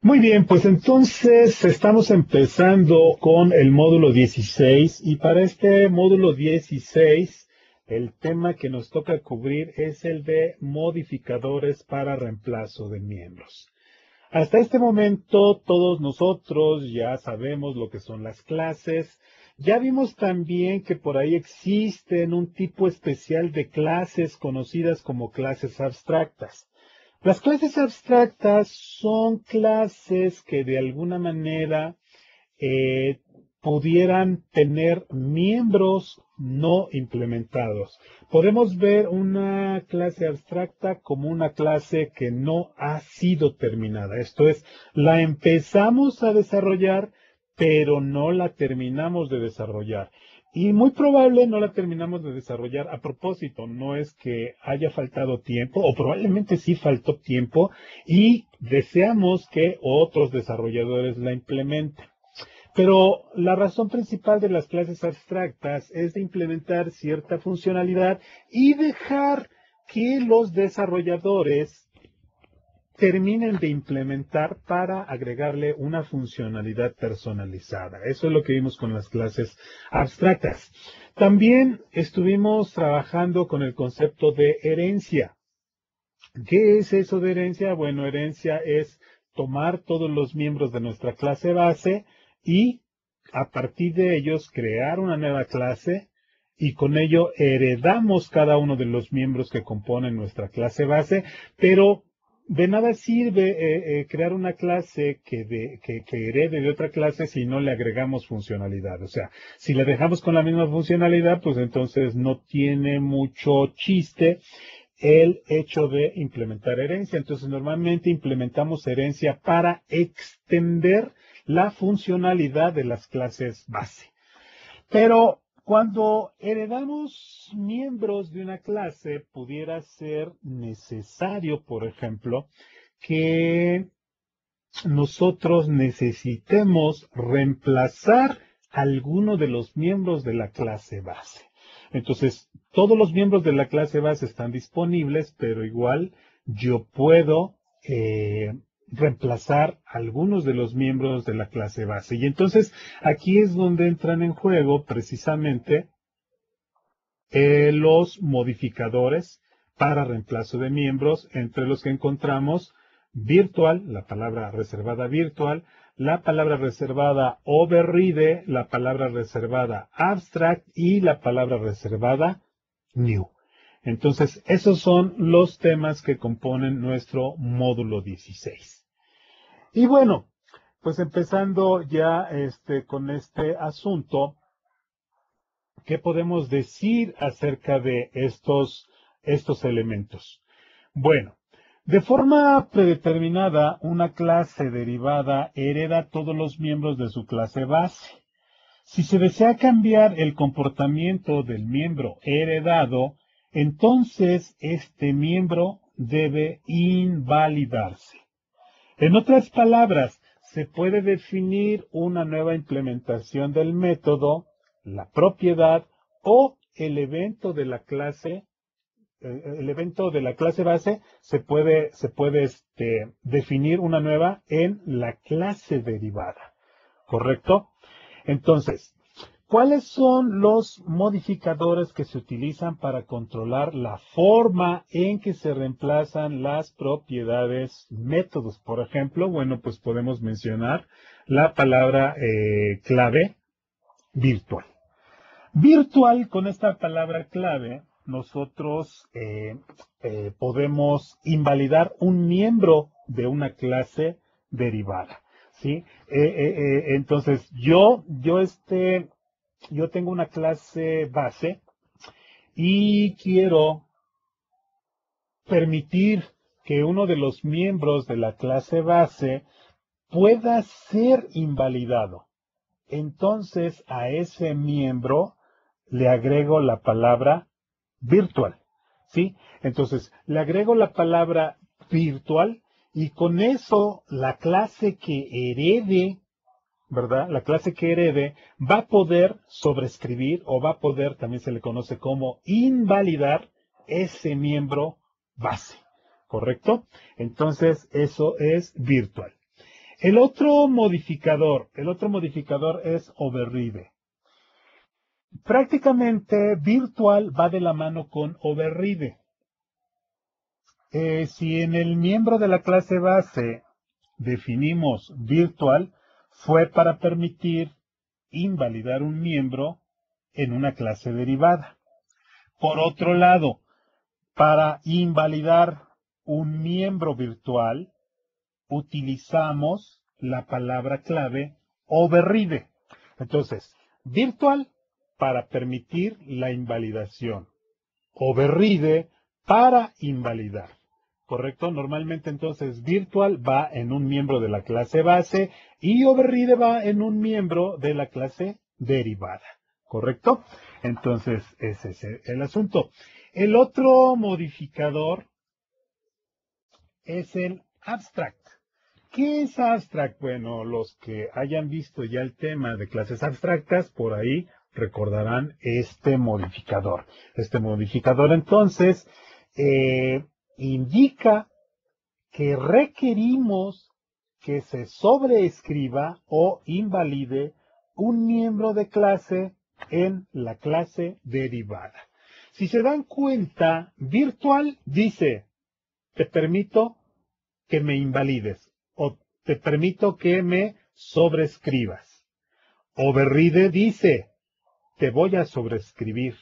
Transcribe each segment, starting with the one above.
Muy bien, pues entonces estamos empezando con el módulo 16 y para este módulo 16 el tema que nos toca cubrir es el de modificadores para reemplazo de miembros. Hasta este momento todos nosotros ya sabemos lo que son las clases. Ya vimos también que por ahí existen un tipo especial de clases conocidas como clases abstractas. Las clases abstractas son clases que de alguna manera eh, pudieran tener miembros no implementados. Podemos ver una clase abstracta como una clase que no ha sido terminada. Esto es, la empezamos a desarrollar, pero no la terminamos de desarrollar. Y muy probable no la terminamos de desarrollar a propósito. No es que haya faltado tiempo, o probablemente sí faltó tiempo, y deseamos que otros desarrolladores la implementen. Pero la razón principal de las clases abstractas es de implementar cierta funcionalidad y dejar que los desarrolladores terminen de implementar para agregarle una funcionalidad personalizada. Eso es lo que vimos con las clases abstractas. También estuvimos trabajando con el concepto de herencia. ¿Qué es eso de herencia? Bueno, herencia es tomar todos los miembros de nuestra clase base y a partir de ellos crear una nueva clase y con ello heredamos cada uno de los miembros que componen nuestra clase base, pero de nada sirve crear una clase que herede de otra clase si no le agregamos funcionalidad. O sea, si la dejamos con la misma funcionalidad, pues entonces no tiene mucho chiste el hecho de implementar herencia. Entonces, normalmente implementamos herencia para extender la funcionalidad de las clases base. Pero cuando heredamos miembros de una clase, pudiera ser necesario, por ejemplo, que nosotros necesitemos reemplazar alguno de los miembros de la clase base. Entonces, todos los miembros de la clase base están disponibles, pero igual yo puedo reemplazar algunos de los miembros de la clase base. Y entonces aquí es donde entran en juego precisamente los modificadores para reemplazo de miembros, entre los que encontramos virtual, la palabra reservada virtual, la palabra reservada override, la palabra reservada abstract y la palabra reservada new. Entonces, esos son los temas que componen nuestro módulo 16. Y bueno, pues empezando ya con este asunto, ¿qué podemos decir acerca de estos elementos? Bueno, de forma predeterminada, una clase derivada hereda todos los miembros de su clase base. Si se desea cambiar el comportamiento del miembro heredado, entonces este miembro debe invalidarse. En otras palabras, se puede definir una nueva implementación del método, la propiedad o el evento de la clase base se puede definir una nueva en la clase derivada, ¿correcto? Entonces, ¿cuáles son los modificadores que se utilizan para controlar la forma en que se reemplazan las propiedades métodos? Por ejemplo, bueno, pues podemos mencionar la palabra clave virtual. Virtual, con esta palabra clave, nosotros podemos invalidar un miembro de una clase derivada, ¿sí? Entonces, yo tengo una clase base y quiero permitir que uno de los miembros de la clase base pueda ser invalidado. Entonces, a ese miembro le agrego la palabra virtual, ¿sí? Entonces, le agrego la palabra virtual y con eso la clase que herede, ¿verdad? La clase que herede va a poder sobrescribir o va a poder, también se le conoce como invalidar ese miembro base, ¿correcto? Entonces, eso es virtual. El otro modificador es override. Prácticamente virtual va de la mano con override. Si en el miembro de la clase base definimos virtual, fue para permitir invalidar un miembro en una clase derivada. Por otro lado, para invalidar un miembro virtual, utilizamos la palabra clave override. Entonces, virtual para permitir la invalidación. Override para invalidar. ¿Correcto? Normalmente entonces virtual va en un miembro de la clase base y override va en un miembro de la clase derivada. ¿Correcto? Entonces ese es el asunto. El otro modificador es el abstract. ¿Qué es abstract? Bueno, los que hayan visto ya el tema de clases abstractas, por ahí recordarán este modificador. Este modificador entonces indica que requerimos que se sobreescriba o invalide un miembro de clase en la clase derivada. Si se dan cuenta, virtual dice, te permito que me invalides o te permito que me sobrescribas. Override dice, te voy a sobrescribir.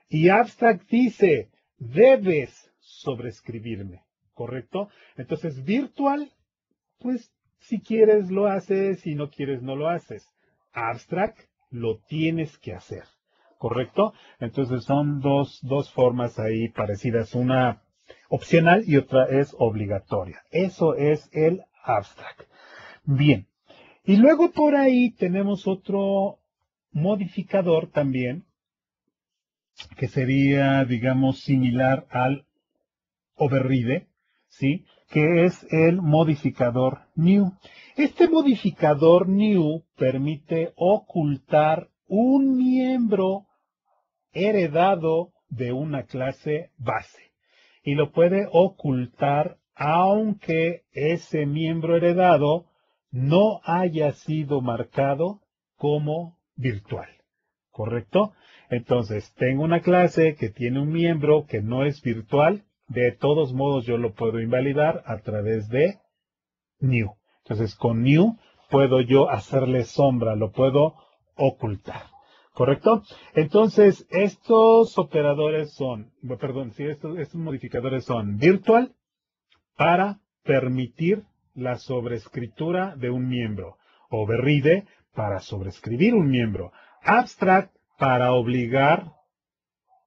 Y abstract dice, debes sobrescribirme. ¿Correcto? Entonces, virtual, pues si quieres lo haces, si no quieres no lo haces. Abstract, lo tienes que hacer. ¿Correcto? Entonces son dos formas ahí parecidas. Una opcional y otra es obligatoria. Eso es el abstract. Bien. Y luego por ahí tenemos otro modificador también, que sería, digamos, similar al override, ¿sí? Que es el modificador new. Este modificador new permite ocultar un miembro heredado de una clase base y lo puede ocultar aunque ese miembro heredado no haya sido marcado como virtual. ¿Correcto? Entonces, tengo una clase que tiene un miembro que no es virtual. De todos modos, yo lo puedo invalidar a través de new. Entonces, con new puedo yo hacerle sombra, lo puedo ocultar. ¿Correcto? Entonces, estos operadores son, perdón, sí, estos modificadores son virtual para permitir la sobrescritura de un miembro. Override para sobrescribir un miembro. Abstract para obligar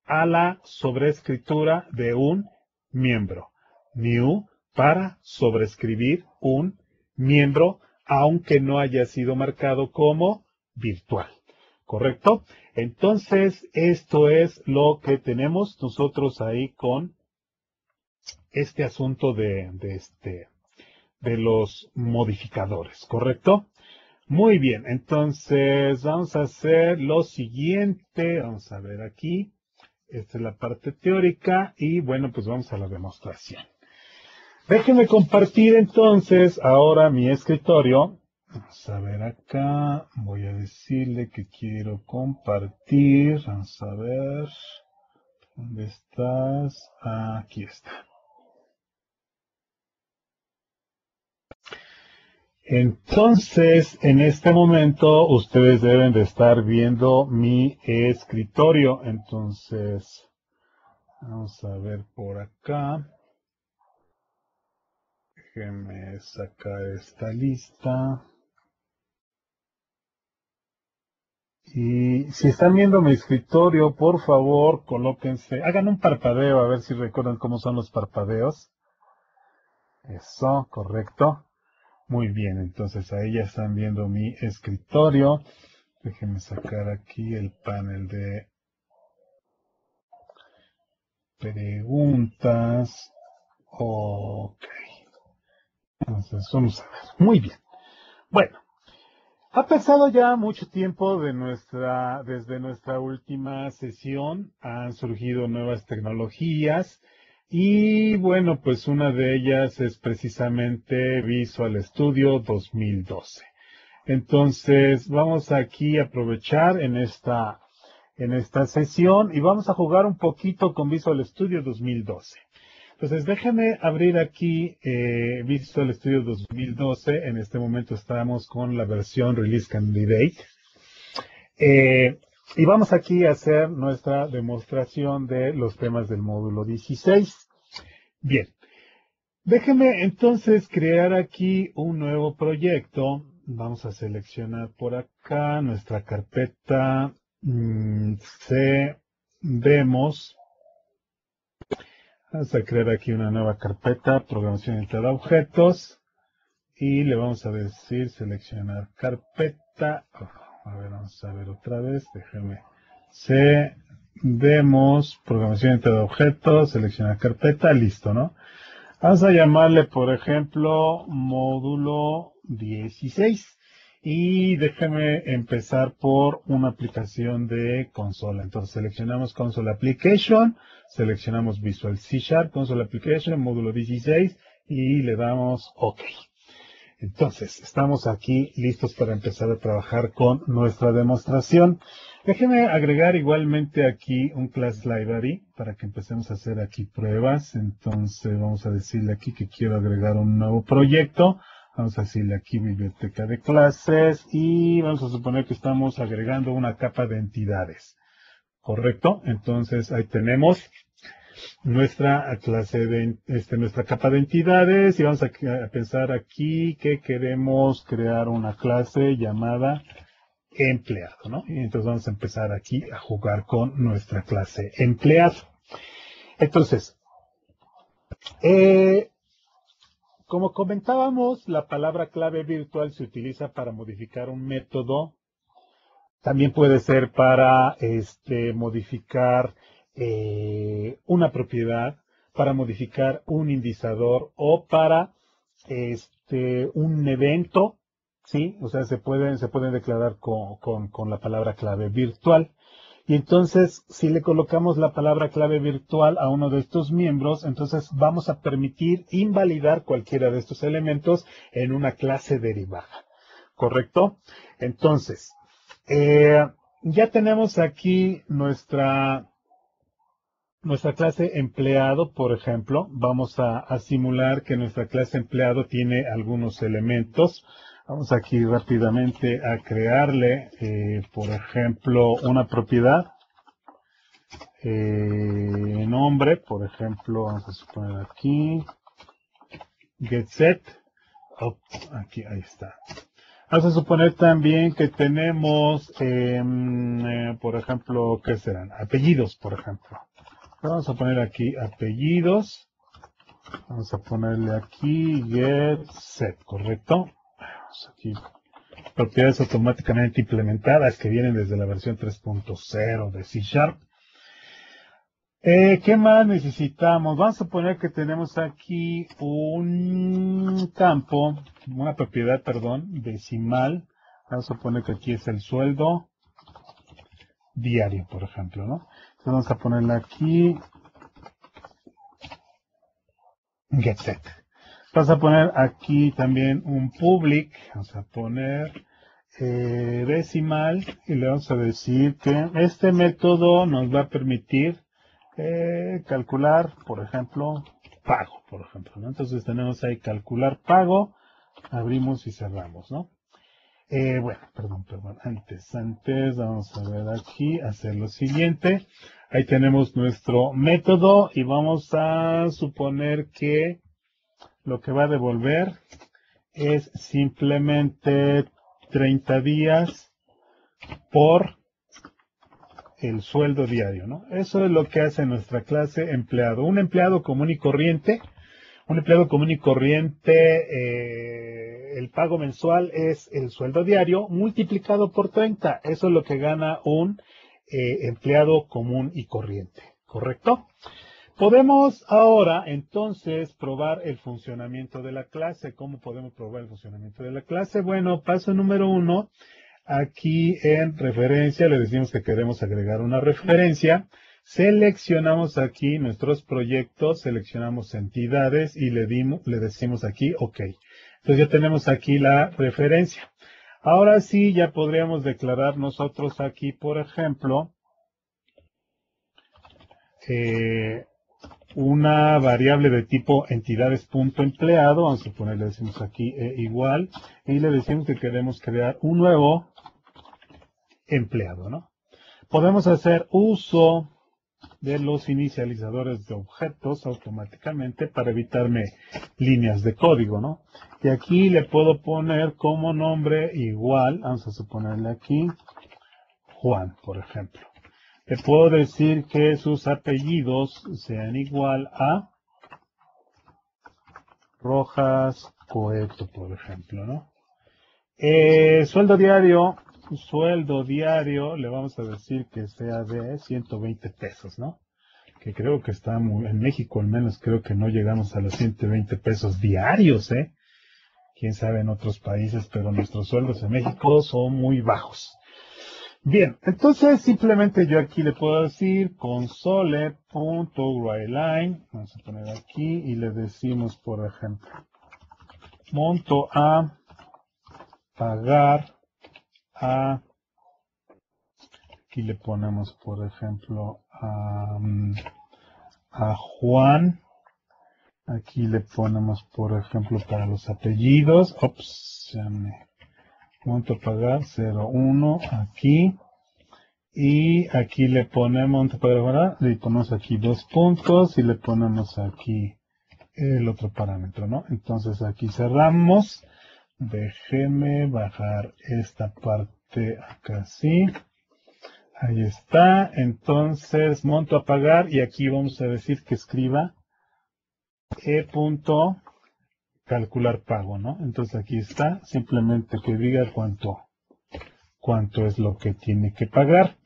a la sobrescritura de un miembro. New para sobrescribir un miembro aunque no haya sido marcado como virtual. ¿Correcto? Entonces, esto es lo que tenemos nosotros ahí con este asunto de los modificadores. ¿Correcto? Muy bien, entonces vamos a hacer lo siguiente. Vamos a ver aquí. Esta es la parte teórica y bueno, pues vamos a la demostración. Déjenme compartir entonces ahora mi escritorio. Vamos a ver acá. Voy a decirle que quiero compartir. Vamos a ver. ¿Dónde estás? Aquí está. Entonces, en este momento, ustedes deben de estar viendo mi escritorio. Entonces, vamos a ver por acá. Déjenme sacar esta lista. Y si están viendo mi escritorio, por favor, colóquense, hagan un parpadeo, a ver si recuerdan cómo son los parpadeos. Eso, correcto. Muy bien, entonces ahí ya están viendo mi escritorio. Déjenme sacar aquí el panel de preguntas. Ok. Entonces, vamos a ver. Muy bien. Bueno, ha pasado ya mucho tiempo desde nuestra última sesión. Han surgido nuevas tecnologías Y bueno, pues una de ellas es precisamente Visual Studio 2012. Entonces, vamos aquí a aprovechar en esta sesión y vamos a jugar un poquito con Visual Studio 2012. Entonces, déjame abrir aquí Visual Studio 2012. En este momento estamos con la versión Release Candidate. Y vamos aquí a hacer nuestra demostración de los temas del módulo 16. Bien, déjeme entonces crear aquí un nuevo proyecto. Vamos a seleccionar por acá nuestra carpeta C Demos. Vamos a crear aquí una nueva carpeta, programación orientada a objetos. Y le vamos a decir seleccionar carpeta. A ver, vamos a ver otra vez. Déjeme. C Demos, programación orientada a objetos, seleccionar carpeta. Listo, ¿no? Vamos a llamarle, por ejemplo, módulo 16. Y déjeme empezar por una aplicación de consola. Entonces seleccionamos Console Application, seleccionamos Visual C Sharp, Console Application, módulo 16 y le damos OK. Entonces, estamos aquí listos para empezar a trabajar con nuestra demostración. Déjeme agregar igualmente aquí un class library para que empecemos a hacer aquí pruebas. Entonces, vamos a decirle aquí que quiero agregar un nuevo proyecto. Vamos a decirle aquí biblioteca de clases y vamos a suponer que estamos agregando una capa de entidades. ¿Correcto? Entonces, ahí tenemos nuestra clase de nuestra capa de entidades y vamos a pensar aquí que queremos crear una clase llamada empleado, ¿no? Y entonces vamos a empezar aquí a jugar con nuestra clase empleado. Entonces, como comentábamos, la palabra clave virtual se utiliza para modificar un método. También puede ser para modificar una propiedad, para modificar un indizador o para un evento, ¿sí? O sea, se pueden declarar con la palabra clave virtual. Y entonces, si le colocamos la palabra clave virtual a uno de estos miembros, entonces vamos a permitir invalidar cualquiera de estos elementos en una clase derivada. ¿Correcto? Entonces, ya tenemos aquí nuestra clase empleado, por ejemplo. Vamos a simular que nuestra clase empleado tiene algunos elementos. Vamos aquí rápidamente a crearle, por ejemplo, una propiedad. Nombre, por ejemplo, vamos a suponer aquí, getSet. Oh, aquí, ahí está. Vamos a suponer también que tenemos, por ejemplo, ¿qué serán? Apellidos, por ejemplo. Vamos a poner aquí apellidos. Vamos a ponerle aquí getSet, ¿correcto? Vamos aquí. Propiedades automáticamente implementadas que vienen desde la versión 3.0 de C Sharp. ¿Qué más necesitamos? Vamos a suponer que tenemos aquí un campo, una propiedad, perdón, decimal. Vamos a suponer que aquí es el sueldo diario, por ejemplo, ¿no? Entonces vamos a ponerle aquí getSet. Vamos a poner aquí también un public. Vamos a poner decimal y le vamos a decir que este método nos va a permitir calcular, por ejemplo, pago, por ejemplo, ¿no? Entonces tenemos ahí calcular pago, abrimos y cerramos, ¿no? Bueno, perdón, antes, vamos a ver aquí, hacer lo siguiente. Ahí tenemos nuestro método y vamos a suponer que lo que va a devolver es simplemente 30 días por el sueldo diario, ¿no? Eso es lo que hace nuestra clase empleado. Un empleado común y corriente, el pago mensual es el sueldo diario multiplicado por 30. Eso es lo que gana un empleado común y corriente, ¿correcto? Podemos ahora entonces probar el funcionamiento de la clase. ¿Cómo podemos probar el funcionamiento de la clase? Bueno, paso número 1. Aquí en referencia le decimos que queremos agregar una referencia. Seleccionamos aquí nuestros proyectos, seleccionamos entidades y le decimos aquí OK. Entonces ya tenemos aquí la referencia. Ahora sí, ya podríamos declarar nosotros aquí, por ejemplo, una variable de tipo entidades.empleado. Vamos a ponerle, decimos aquí igual, y le decimos que queremos crear un nuevo empleado, ¿no? Podemos hacer uso de los inicializadores de objetos automáticamente para evitarme líneas de código, ¿no? Y aquí le puedo poner como nombre igual, vamos a suponerle aquí Juan, por ejemplo. Le puedo decir que sus apellidos sean igual a Rojas Coeto, por ejemplo, ¿no? Sueldo diario, le vamos a decir que sea de 120 pesos, ¿no? Que creo que está en México al menos creo que no llegamos a los 120 pesos diarios, ¿eh? Quién sabe en otros países, pero nuestros sueldos en México son muy bajos. Bien, entonces simplemente yo aquí le puedo decir console.writeLine, vamos a poner aquí y le decimos, por ejemplo, monto a pagar a, aquí le ponemos, por ejemplo, a Juan. Aquí le ponemos, por ejemplo, para los apellidos, monto a pagar 01 aquí. Y aquí le ponemos, le ponemos aquí 2 puntos y le ponemos aquí el otro parámetro, ¿no? Entonces aquí cerramos. Déjeme bajar esta parte acá, sí. Ahí está. Entonces monto a pagar y aquí vamos a decir que escriba calcular pago, ¿no? Entonces aquí está, simplemente que diga cuánto es lo que tiene que pagar.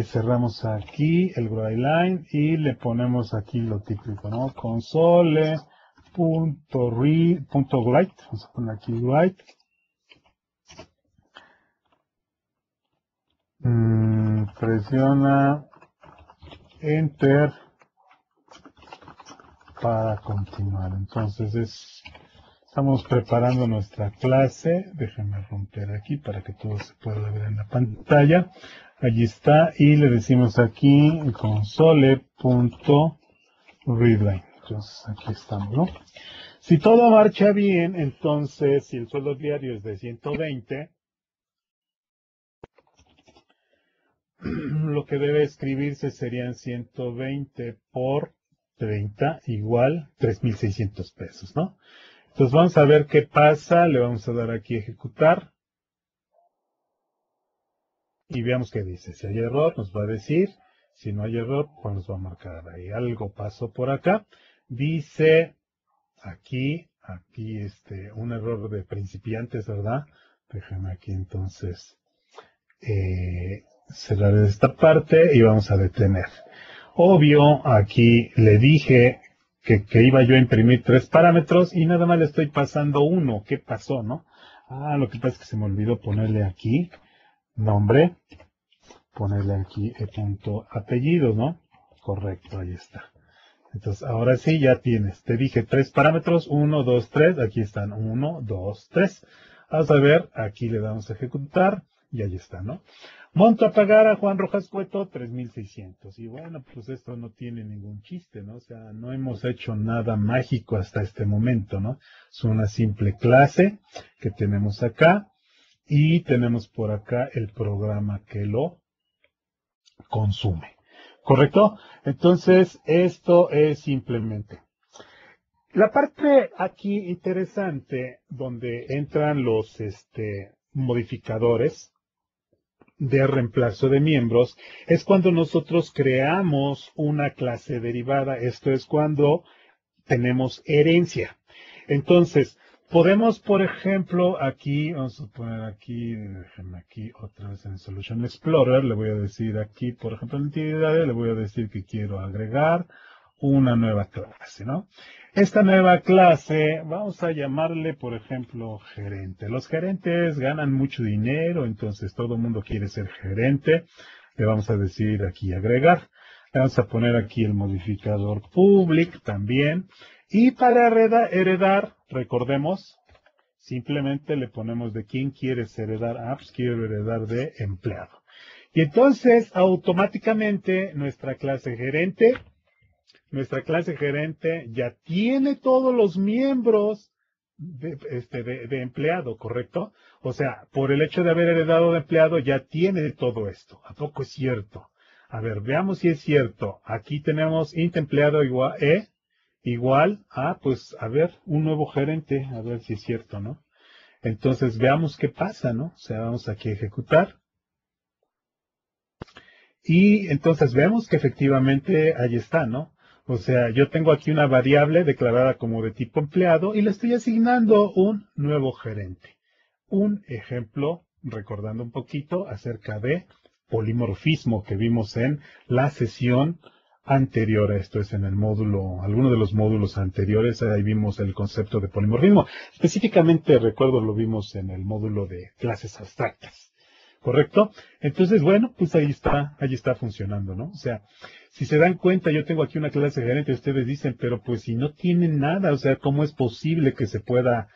Cerramos aquí el writeLine y le ponemos aquí lo típico, ¿no? Console.write, vamos a poner aquí write. Presiona Enter para continuar. Entonces estamos preparando nuestra clase. Déjenme romper aquí para que todo se pueda ver en la pantalla. Allí está. Y le decimos aquí console.readline. Entonces aquí estamos, ¿no? Si todo marcha bien, entonces si el sueldo diario es de 120, lo que debe escribirse serían 120 por 30 igual 3,600 pesos, ¿no? Entonces vamos a ver qué pasa. Le vamos a dar aquí ejecutar. Y veamos qué dice. Si hay error, nos va a decir. Si no hay error, pues nos va a marcar ahí. Algo pasó por acá. Dice aquí, un error de principiantes, ¿verdad? Déjenme aquí entonces cerrar esta parte y vamos a detener. Obvio, aquí le dije que iba yo a imprimir 3 parámetros y nada más le estoy pasando uno. ¿Qué pasó, no? Lo que pasa es que se me olvidó ponerle aquí nombre, ponerle aquí el punto apellido, ¿no? Correcto, ahí está. Entonces, ahora sí ya tienes. Te dije 3 parámetros, 1, 2, 3. Aquí están 1, 2, 3. Vamos a ver, aquí le damos a ejecutar y ahí está, ¿no? Monto a pagar a Juan Rojas Cueto 3,600. Y bueno, pues esto no tiene ningún chiste, ¿no? O sea, no hemos hecho nada mágico hasta este momento, ¿no? Es una simple clase que tenemos acá y tenemos por acá el programa que lo consume. ¿Correcto? Entonces, esto es simplemente. La parte aquí interesante donde entran los modificadores de reemplazo de miembros es cuando nosotros creamos una clase derivada. Esto es cuando tenemos herencia. Entonces, podemos, por ejemplo, aquí, vamos a poner aquí, déjenme aquí otra vez en Solution Explorer, le voy a decir aquí, por ejemplo, en entidades, le voy a decir que quiero agregar una nueva clase, ¿no? Esta nueva clase, vamos a llamarle, por ejemplo, gerente. Los gerentes ganan mucho dinero, entonces todo el mundo quiere ser gerente. Le vamos a decir aquí agregar. Vamos a poner aquí el modificador public también. Y para heredar, recordemos, simplemente le ponemos de quién quieres heredar. Ah, pues quiero heredar de empleado. Y entonces, automáticamente, nuestra clase gerente ya tiene todos los miembros de empleado, ¿correcto? O sea, por el hecho de haber heredado de empleado, ya tiene todo esto. ¿A poco es cierto? A ver, veamos si es cierto. Aquí tenemos int empleado igual a, pues, a ver, un nuevo gerente, a ver si es cierto, ¿no? Entonces, veamos qué pasa, ¿no? O sea, vamos aquí a ejecutar. Y entonces vemos que efectivamente ahí está, ¿no? O sea, yo tengo aquí una variable declarada como de tipo empleado y le estoy asignando un nuevo gerente. Un ejemplo, recordando un poquito acerca de polimorfismo que vimos en la sesión anterior. Esto es en el módulo, alguno de los módulos anteriores, ahí vimos el concepto de polimorfismo. Específicamente, recuerdo, lo vimos en el módulo de clases abstractas. ¿Correcto? Entonces, bueno, pues ahí está funcionando, ¿no? O sea, si se dan cuenta, yo tengo aquí una clase gerente, ustedes dicen, pero pues si no tienen nada, o sea, ¿cómo es posible que se pueda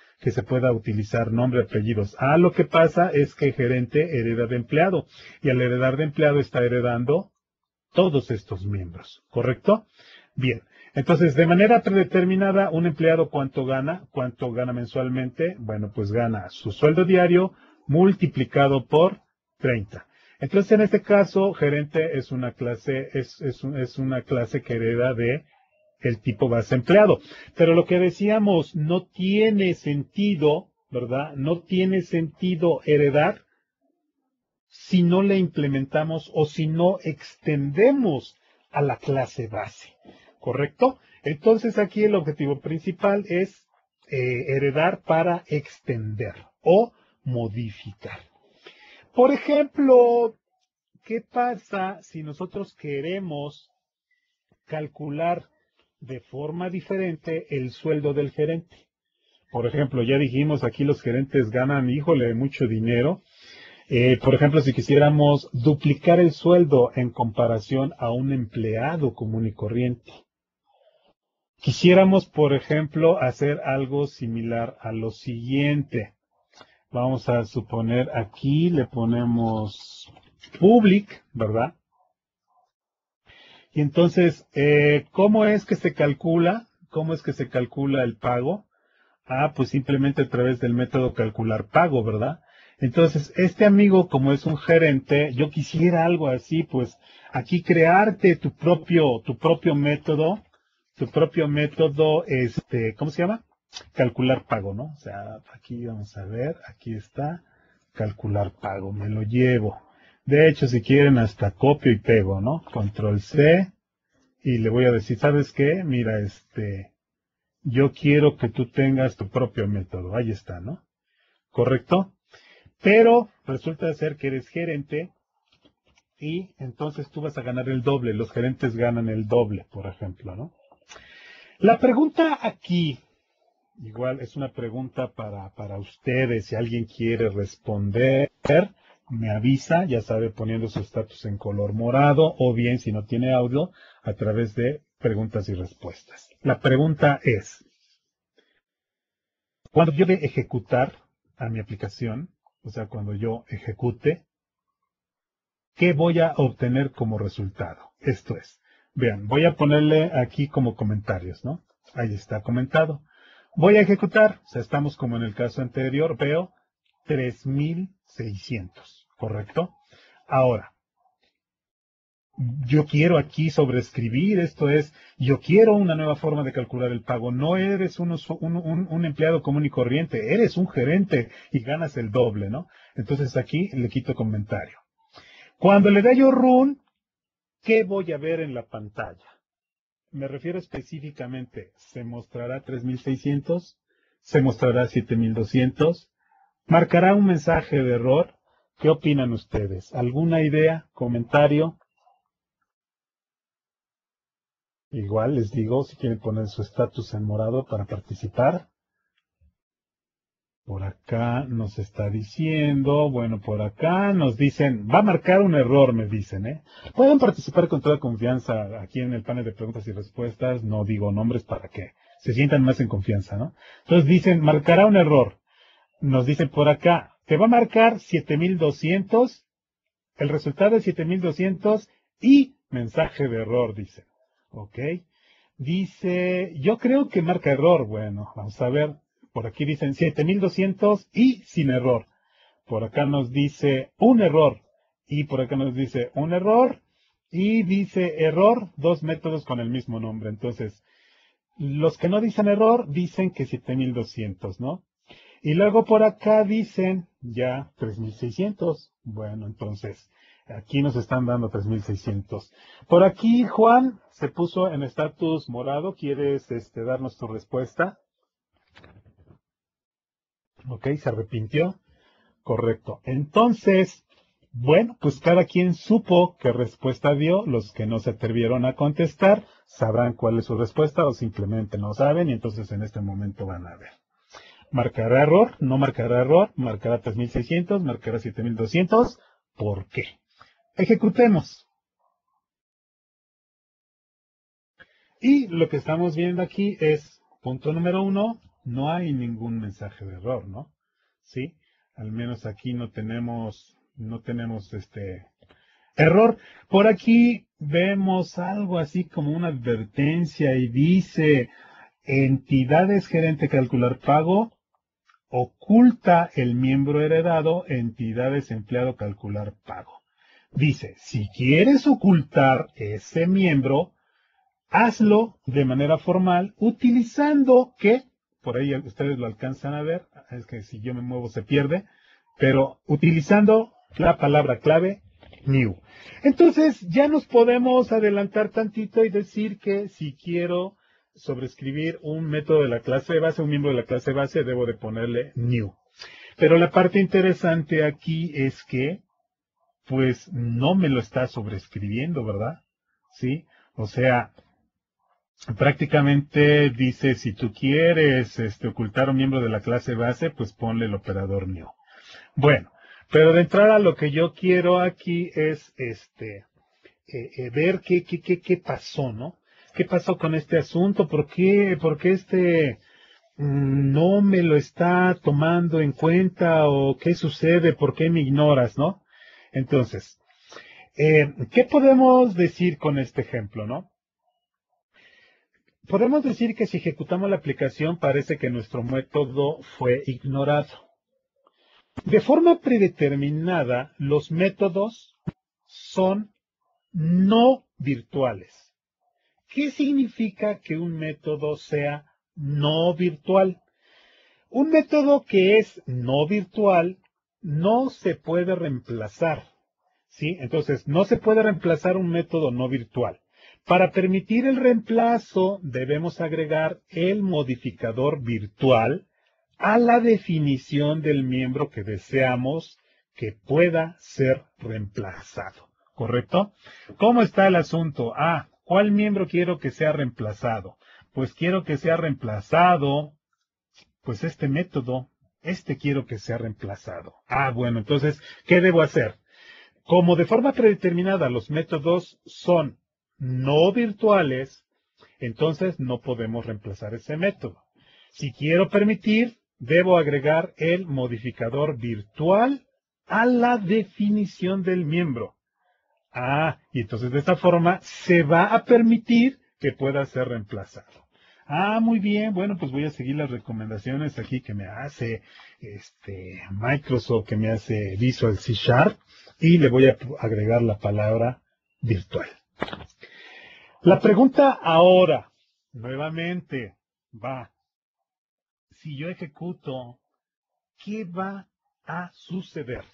utilizar nombre, apellidos? Ah, lo que pasa es que el gerente hereda de empleado, y al heredar de empleado está heredando todos estos miembros, ¿correcto? Bien. Entonces, de manera predeterminada, un empleado cuánto gana mensualmente, bueno, pues gana su sueldo diario multiplicado por 30. Entonces, en este caso, gerente es una clase, es una clase que hereda de el tipo base empleado. Pero lo que decíamos, no tiene sentido, ¿verdad? No tiene sentido heredar si no le implementamos o si no extendemos a la clase base. ¿Correcto? Entonces aquí el objetivo principal es heredar para extender o modificar. Por ejemplo, ¿qué pasa si nosotros queremos calcular de forma diferente el sueldo del gerente? Por ejemplo, ya dijimos, aquí los gerentes ganan, híjole, mucho dinero. Por ejemplo, si quisiéramos duplicar el sueldo en comparación a un empleado común y corriente. Quisiéramos, por ejemplo, hacer algo similar a lo siguiente. Vamos a suponer aquí, le ponemos public, ¿verdad? Y entonces, ¿cómo es que se calcula? ¿Cómo es que se calcula el pago? Ah, pues simplemente a través del método calcular pago, ¿verdad? Entonces, este amigo, como es un gerente, yo quisiera algo así, pues aquí crearte tu propio método, ¿cómo se llama? Calcular pago, ¿no? O sea, aquí vamos a ver, aquí está, calcular pago, me lo llevo. De hecho, si quieren, hasta copio y pego, ¿no? Control C, y le voy a decir, ¿sabes qué? Mira, yo quiero que tú tengas tu propio método. Ahí está, ¿no? ¿Correcto? Pero resulta ser que eres gerente y entonces tú vas a ganar el doble. Los gerentes ganan el doble, por ejemplo, ¿no? La pregunta aquí, igual es una pregunta para ustedes. Si alguien quiere responder, me avisa, ya sabe, poniendo su estatus en color morado o bien, si no tiene audio, a través de preguntas y respuestas. La pregunta es, cuando yo de ejecutar a mi aplicación, o sea, cuando yo ejecute, ¿qué voy a obtener como resultado? Esto es, vean, voy a ponerle aquí como comentarios, ¿no? Ahí está comentado. Voy a ejecutar, o sea, estamos como en el caso anterior, veo 3600, ¿correcto? Ahora, yo quiero aquí sobreescribir, esto es, yo quiero una nueva forma de calcular el pago. No eres un empleado común y corriente, eres un gerente y ganas el doble, ¿no? Entonces aquí le quito comentario. Cuando le dé yo run, ¿qué voy a ver en la pantalla? Me refiero específicamente, ¿se mostrará 3600? ¿Se mostrará 7200? ¿Marcará un mensaje de error? ¿Qué opinan ustedes? ¿Alguna idea? ¿Comentario? Igual les digo, si quieren poner su estatus en morado para participar. Por acá nos está diciendo, bueno, por acá nos dicen, va a marcar un error, me dicen, ¿eh? Pueden participar con toda confianza aquí en el panel de preguntas y respuestas, no digo nombres para que se sientan más en confianza, ¿no? Entonces dicen, marcará un error. Nos dicen por acá, te va a marcar 7200, el resultado es 7200 y mensaje de error, dicen. ¿Ok? Dice, yo creo que marca error. Bueno, vamos a ver. Por aquí dicen 7200 y sin error. Por acá nos dice un error. Y por acá nos dice un error. Y dice error, dos métodos con el mismo nombre. Entonces, los que no dicen error dicen que 7200, ¿no? Y luego por acá dicen ya 3600. Bueno, entonces aquí nos están dando 3600. Por aquí Juan se puso en estatus morado. ¿Quieres darnos tu respuesta? Ok, se arrepintió. Correcto. Entonces, bueno, pues cada quien supo qué respuesta dio. Los que no se atrevieron a contestar sabrán cuál es su respuesta o simplemente no saben y entonces en este momento van a ver. Marcará error, no marcará error, marcará 3600, marcará 7200. ¿Por qué? Ejecutemos. Y lo que estamos viendo aquí es, punto número 1, no hay ningún mensaje de error, ¿no? ¿Sí? Al menos aquí no tenemos error. Por aquí vemos algo así como una advertencia y dice, entidades gerente calcular pago, oculta el miembro heredado, entidades empleado calcular pago. Dice, si quieres ocultar ese miembro, hazlo de manera formal utilizando que, por ahí ustedes lo alcanzan a ver, es que si yo me muevo se pierde, pero utilizando la palabra clave new. Entonces ya nos podemos adelantar tantito y decir que si quiero sobreescribir un método de la clase base, un miembro de la clase base, debo de ponerle new. Pero la parte interesante aquí es que, pues, no me lo está sobreescribiendo, ¿verdad? ¿Sí? O sea, prácticamente dice, si tú quieres ocultar un miembro de la clase base, pues ponle el operador new. Bueno, pero de entrada lo que yo quiero aquí es ver qué pasó, ¿no? ¿Qué pasó con este asunto? ¿Por qué no me lo está tomando en cuenta? ¿O qué sucede? ¿Por qué me ignoras, no? Entonces, ¿qué podemos decir con este ejemplo, no? Podemos decir que si ejecutamos la aplicación parece que nuestro método fue ignorado. De forma predeterminada, los métodos son no virtuales. ¿Qué significa que un método sea no virtual? Un método que es no virtual no se puede reemplazar, ¿sí? Entonces, no se puede reemplazar un método no virtual. Para permitir el reemplazo, debemos agregar el modificador virtual a la definición del miembro que deseamos que pueda ser reemplazado. ¿Correcto? ¿Cómo está el asunto? ¿Cuál miembro quiero que sea reemplazado? Pues quiero que sea reemplazado, pues este método, quiero que sea reemplazado. Bueno, entonces, ¿qué debo hacer? Como de forma predeterminada los métodos son no virtuales, entonces no podemos reemplazar ese método. Si quiero permitir, debo agregar el modificador virtual a la definición del miembro. Y entonces de esta forma se va a permitir que pueda ser reemplazado. Muy bien, bueno, pues voy a seguir las recomendaciones aquí que me hace Microsoft, que me hace Visual C Sharp, y le voy a agregar la palabra virtual. La pregunta ahora, nuevamente, va, si yo ejecuto, ¿qué va a suceder?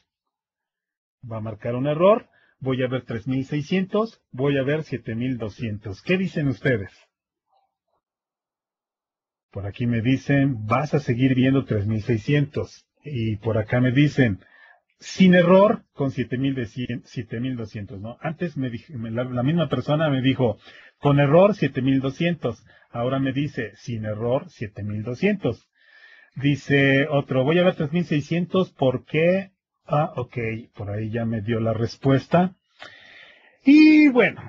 Va a marcar un error, voy a ver 3600, voy a ver 7200. ¿Qué dicen ustedes? Por aquí me dicen, vas a seguir viendo 3600. Y por acá me dicen, sin error, con 7200, ¿no? Antes la misma persona me dijo, con error 7200. Ahora me dice, sin error 7200. Dice otro, voy a ver 3600, ¿por qué? Ah, ok, por ahí ya me dio la respuesta. Y bueno,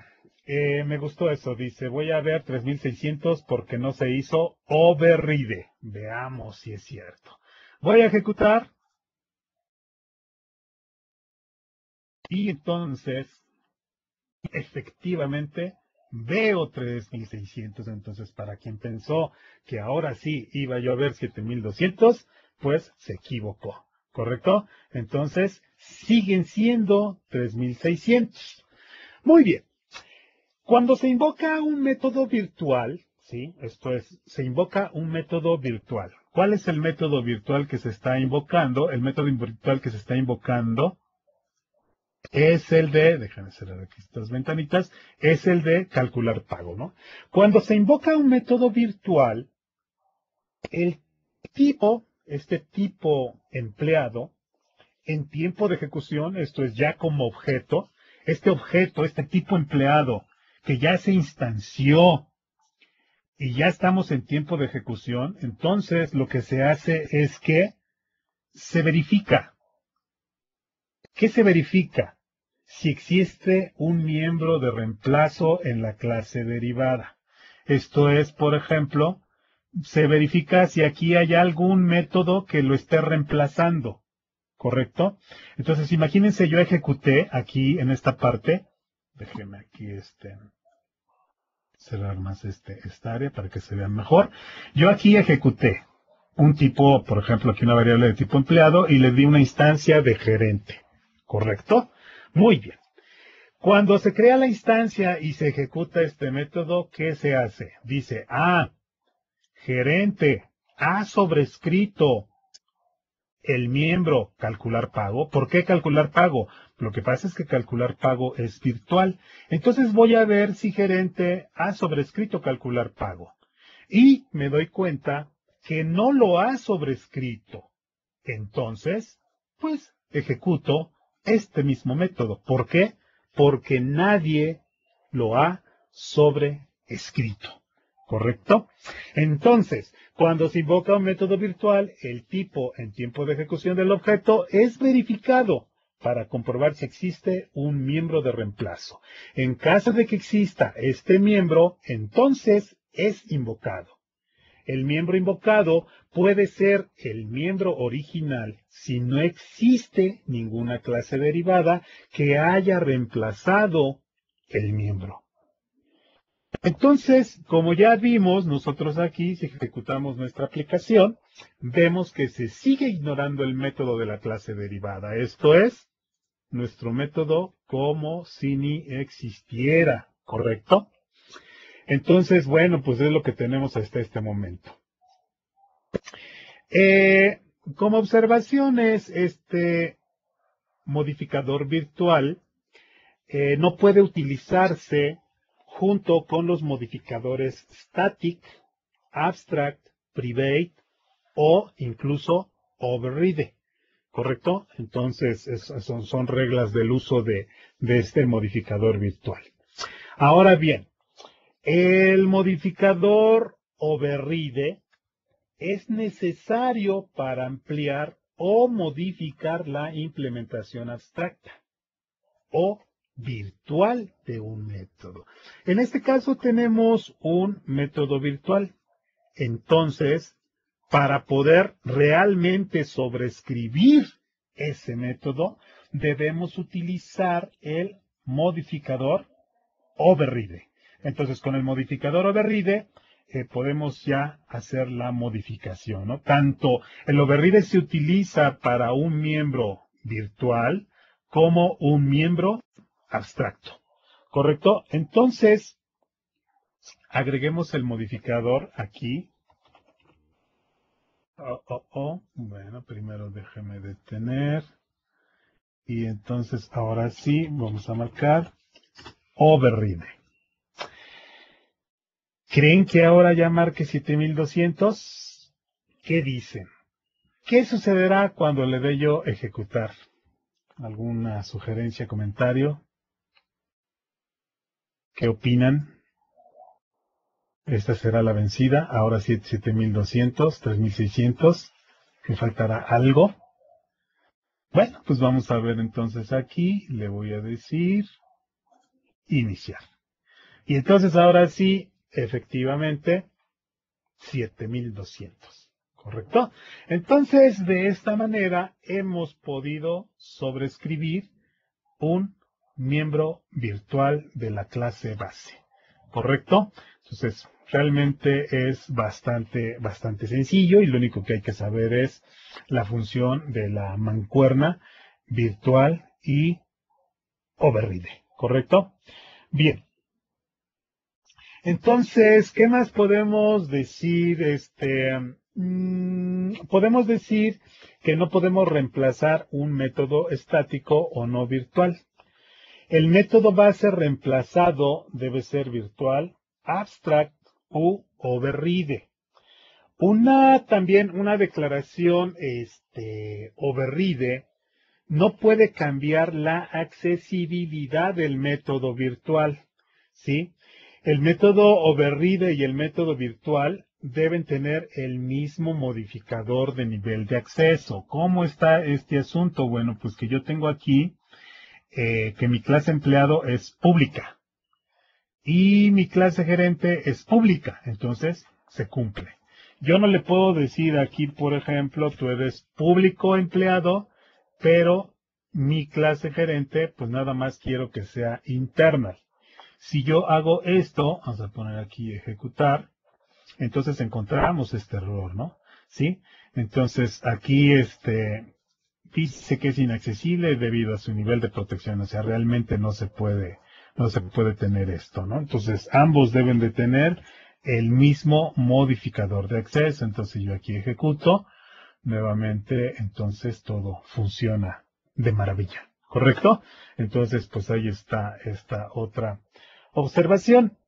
me gustó eso. Dice, voy a ver 3600 porque no se hizo override. Veamos si es cierto. Voy a ejecutar y entonces, efectivamente, veo 3600. Entonces, para quien pensó que ahora sí iba yo a ver 7200, pues se equivocó. ¿Correcto? Entonces, siguen siendo 3600. Muy bien. Cuando se invoca un método virtual, ¿sí? Esto es, se invoca un método virtual. ¿Cuál es el método virtual que se está invocando? El método virtual que se está invocando es el de, déjame cerrar aquí estas ventanitas, es el de calcular pago, ¿no? Cuando se invoca un método virtual, el tipo, este tipo empleado, en tiempo de ejecución, esto es ya como objeto, este objeto, este tipo empleado, que ya se instanció y ya estamos en tiempo de ejecución, entonces lo que se hace es que se verifica. ¿Qué se verifica? Si existe un miembro de reemplazo en la clase derivada. Esto es, por ejemplo, se verifica si aquí hay algún método que lo esté reemplazando. ¿Correcto? Entonces, imagínense, yo ejecuté aquí en esta parte. Déjenme aquí cerrar más esta área para que se vean mejor. Yo aquí ejecuté un tipo, por ejemplo, aquí una variable de tipo empleado y le di una instancia de gerente. ¿Correcto? Muy bien. Cuando se crea la instancia y se ejecuta este método, ¿qué se hace? Dice, gerente ha sobrescrito el miembro calcular pago. ¿Por qué calcular pago? Lo que pasa es que calcular pago es virtual. Entonces voy a ver si gerente ha sobrescrito calcular pago. Y me doy cuenta que no lo ha sobrescrito. Entonces, pues ejecuto este mismo método. ¿Por qué? Porque nadie lo ha sobrescrito. ¿Correcto? Entonces, cuando se invoca un método virtual, el tipo en tiempo de ejecución del objeto es verificado para comprobar si existe un miembro de reemplazo. En caso de que exista este miembro, entonces es invocado. El miembro invocado puede ser el miembro original si no existe ninguna clase derivada que haya reemplazado el miembro. Entonces, como ya vimos, nosotros aquí, si ejecutamos nuestra aplicación, vemos que se sigue ignorando el método de la clase derivada. Esto es, nuestro método como si ni existiera, ¿correcto? Entonces, bueno, pues es lo que tenemos hasta este momento. Como observaciones, este modificador virtual no puede utilizarse junto con los modificadores static, abstract, private o incluso override. ¿Correcto? Entonces, son reglas del uso de este modificador virtual. Ahora bien, el modificador override es necesario para ampliar o modificar la implementación abstracta o virtual de un método. En este caso tenemos un método virtual. Entonces, para poder realmente sobreescribir ese método, debemos utilizar el modificador override. Entonces, con el modificador override, podemos ya hacer la modificación, ¿no? Tanto el override se utiliza para un miembro virtual como un miembro abstracto, ¿correcto? Entonces, agreguemos el modificador aquí. Bueno, primero déjeme detener. Y entonces, ahora sí, vamos a marcar override. ¿Creen que ahora ya marque 7200? ¿Qué dicen? ¿Qué sucederá cuando le dé yo ejecutar? ¿Alguna sugerencia, comentario? ¿Qué opinan? Esta será la vencida. Ahora sí, 7200, 3600. ¿Me faltará algo? Bueno, pues vamos a ver entonces aquí. Le voy a decir iniciar. Y entonces ahora sí, efectivamente, 7200. ¿Correcto? Entonces, de esta manera hemos podido sobreescribir un miembro virtual de la clase base. ¿Correcto? Entonces, realmente es bastante sencillo y lo único que hay que saber es la función de la mancuerna virtual y override. ¿Correcto? Bien. Entonces, ¿qué más podemos decir? Podemos decir que no podemos reemplazar un método estático o no virtual. El método base reemplazado debe ser virtual, abstract u override. También una declaración, override no puede cambiar la accesibilidad del método virtual, ¿sí? El método override y el método virtual deben tener el mismo modificador de nivel de acceso. ¿Cómo está este asunto? Bueno, pues que yo tengo aquí que mi clase empleado es pública y mi clase gerente es pública, entonces se cumple. Yo no le puedo decir aquí, por ejemplo, tú eres público empleado, pero mi clase gerente, pues nada más quiero que sea internal. Si yo hago esto, vamos a poner aquí ejecutar, entonces encontramos este error, ¿no? ¿Sí? Entonces aquí dice que es inaccesible debido a su nivel de protección, o sea, realmente no se puede tener esto, ¿no? Entonces, ambos deben de tener el mismo modificador de acceso. Entonces, yo aquí ejecuto nuevamente, entonces todo funciona de maravilla, ¿correcto? Entonces, pues ahí está esta otra observación.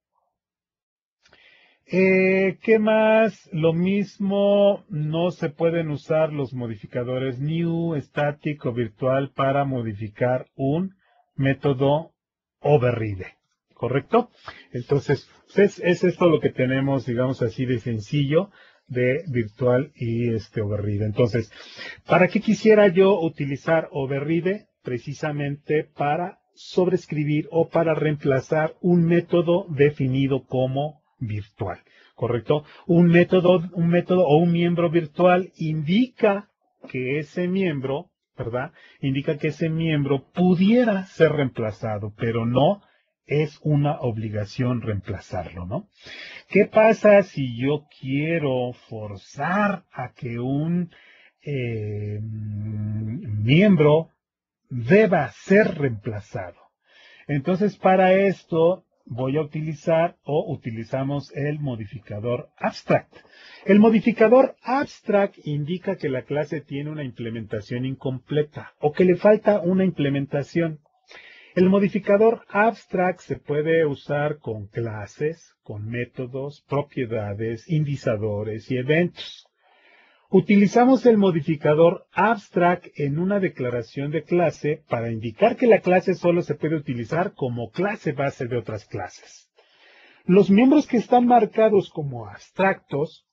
¿Qué más? Lo mismo, no se pueden usar los modificadores new, static o virtual para modificar un método override, ¿correcto? Entonces, es esto lo que tenemos, digamos así, de sencillo de virtual y override. Entonces, ¿para qué quisiera yo utilizar override? Precisamente para sobreescribir o para reemplazar un método definido como virtual, ¿correcto? Un método o un miembro virtual indica que ese miembro, ¿verdad? Indica que ese miembro pudiera ser reemplazado, pero no es una obligación reemplazarlo, ¿no? ¿Qué pasa si yo quiero forzar a que un miembro deba ser reemplazado? Entonces, para esto voy a utilizar o utilizamos el modificador abstract. El modificador abstract indica que la clase tiene una implementación incompleta o que le falta una implementación. El modificador abstract se puede usar con clases, con métodos, propiedades, indizadores y eventos. Utilizamos el modificador abstract en una declaración de clase para indicar que la clase solo se puede utilizar como clase base de otras clases. Los miembros que están marcados como abstractos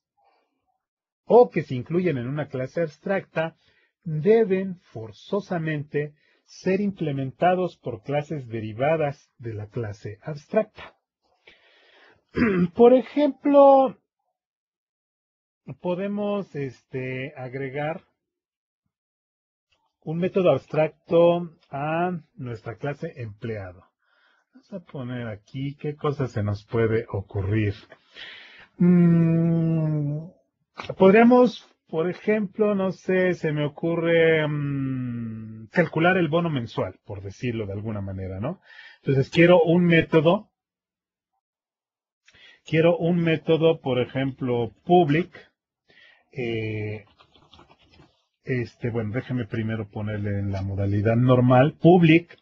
o que se incluyen en una clase abstracta deben forzosamente ser implementados por clases derivadas de la clase abstracta. Por ejemplo, podemos agregar un método abstracto a nuestra clase empleado. Vamos a poner aquí qué cosas se nos puede ocurrir. Podríamos, por ejemplo, no sé, se me ocurre calcular el bono mensual, por decirlo de alguna manera, ¿no? Entonces quiero un método, por ejemplo, public. Bueno, déjeme primero ponerle en la modalidad normal, public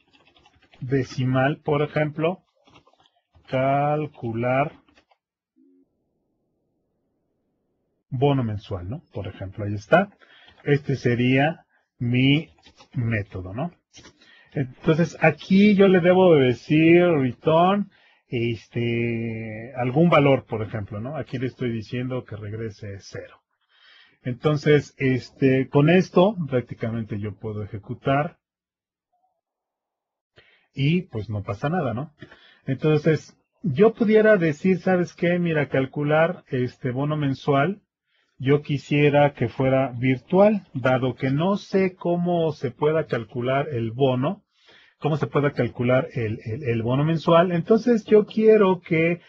decimal, por ejemplo, calcular bono mensual, ¿no? Por ejemplo, ahí está. Este sería mi método, ¿no? Entonces, aquí yo le debo de decir return, algún valor, por ejemplo, ¿no? Aquí le estoy diciendo que regrese 0. Entonces, con esto prácticamente yo puedo ejecutar y pues no pasa nada, ¿no? Entonces, yo pudiera decir, ¿sabes qué? Mira, calcular este bono mensual, yo quisiera que fuera virtual, dado que no sé cómo se pueda calcular el bono, cómo se pueda calcular el bono mensual. Entonces yo quiero que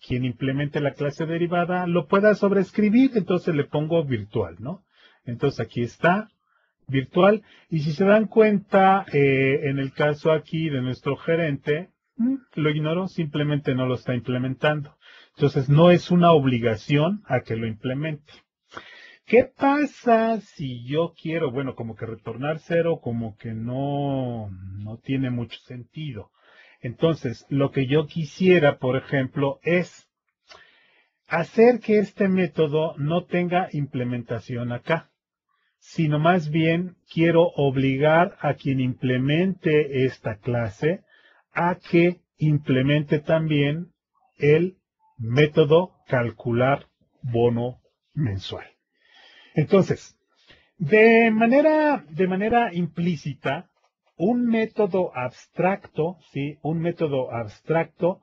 quien implemente la clase derivada lo pueda sobreescribir, entonces le pongo virtual, ¿no? Entonces aquí está, virtual. Y si se dan cuenta, en el caso aquí de nuestro gerente, lo ignoro, simplemente no lo está implementando. Entonces no es una obligación a que lo implemente. ¿Qué pasa si yo quiero, bueno, como que retornar cero, como que no tiene mucho sentido? Entonces, lo que yo quisiera, por ejemplo, es hacer que este método no tenga implementación acá, sino más bien quiero obligar a quien implemente esta clase a que implemente también el método calcular bono mensual. Entonces, de manera implícita, un método abstracto, ¿sí? Un método abstracto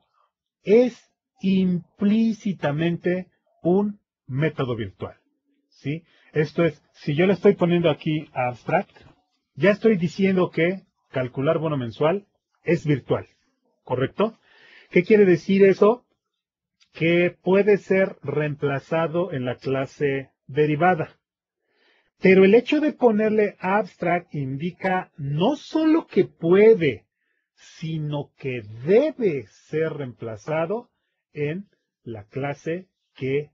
es implícitamente un método virtual, ¿sí? Esto es, si yo le estoy poniendo aquí abstract, ya estoy diciendo que calcular bono mensual es virtual, ¿correcto? ¿Qué quiere decir eso? Que puede ser reemplazado en la clase derivada. Pero el hecho de ponerle abstract indica no solo que puede, sino que debe ser reemplazado en la clase que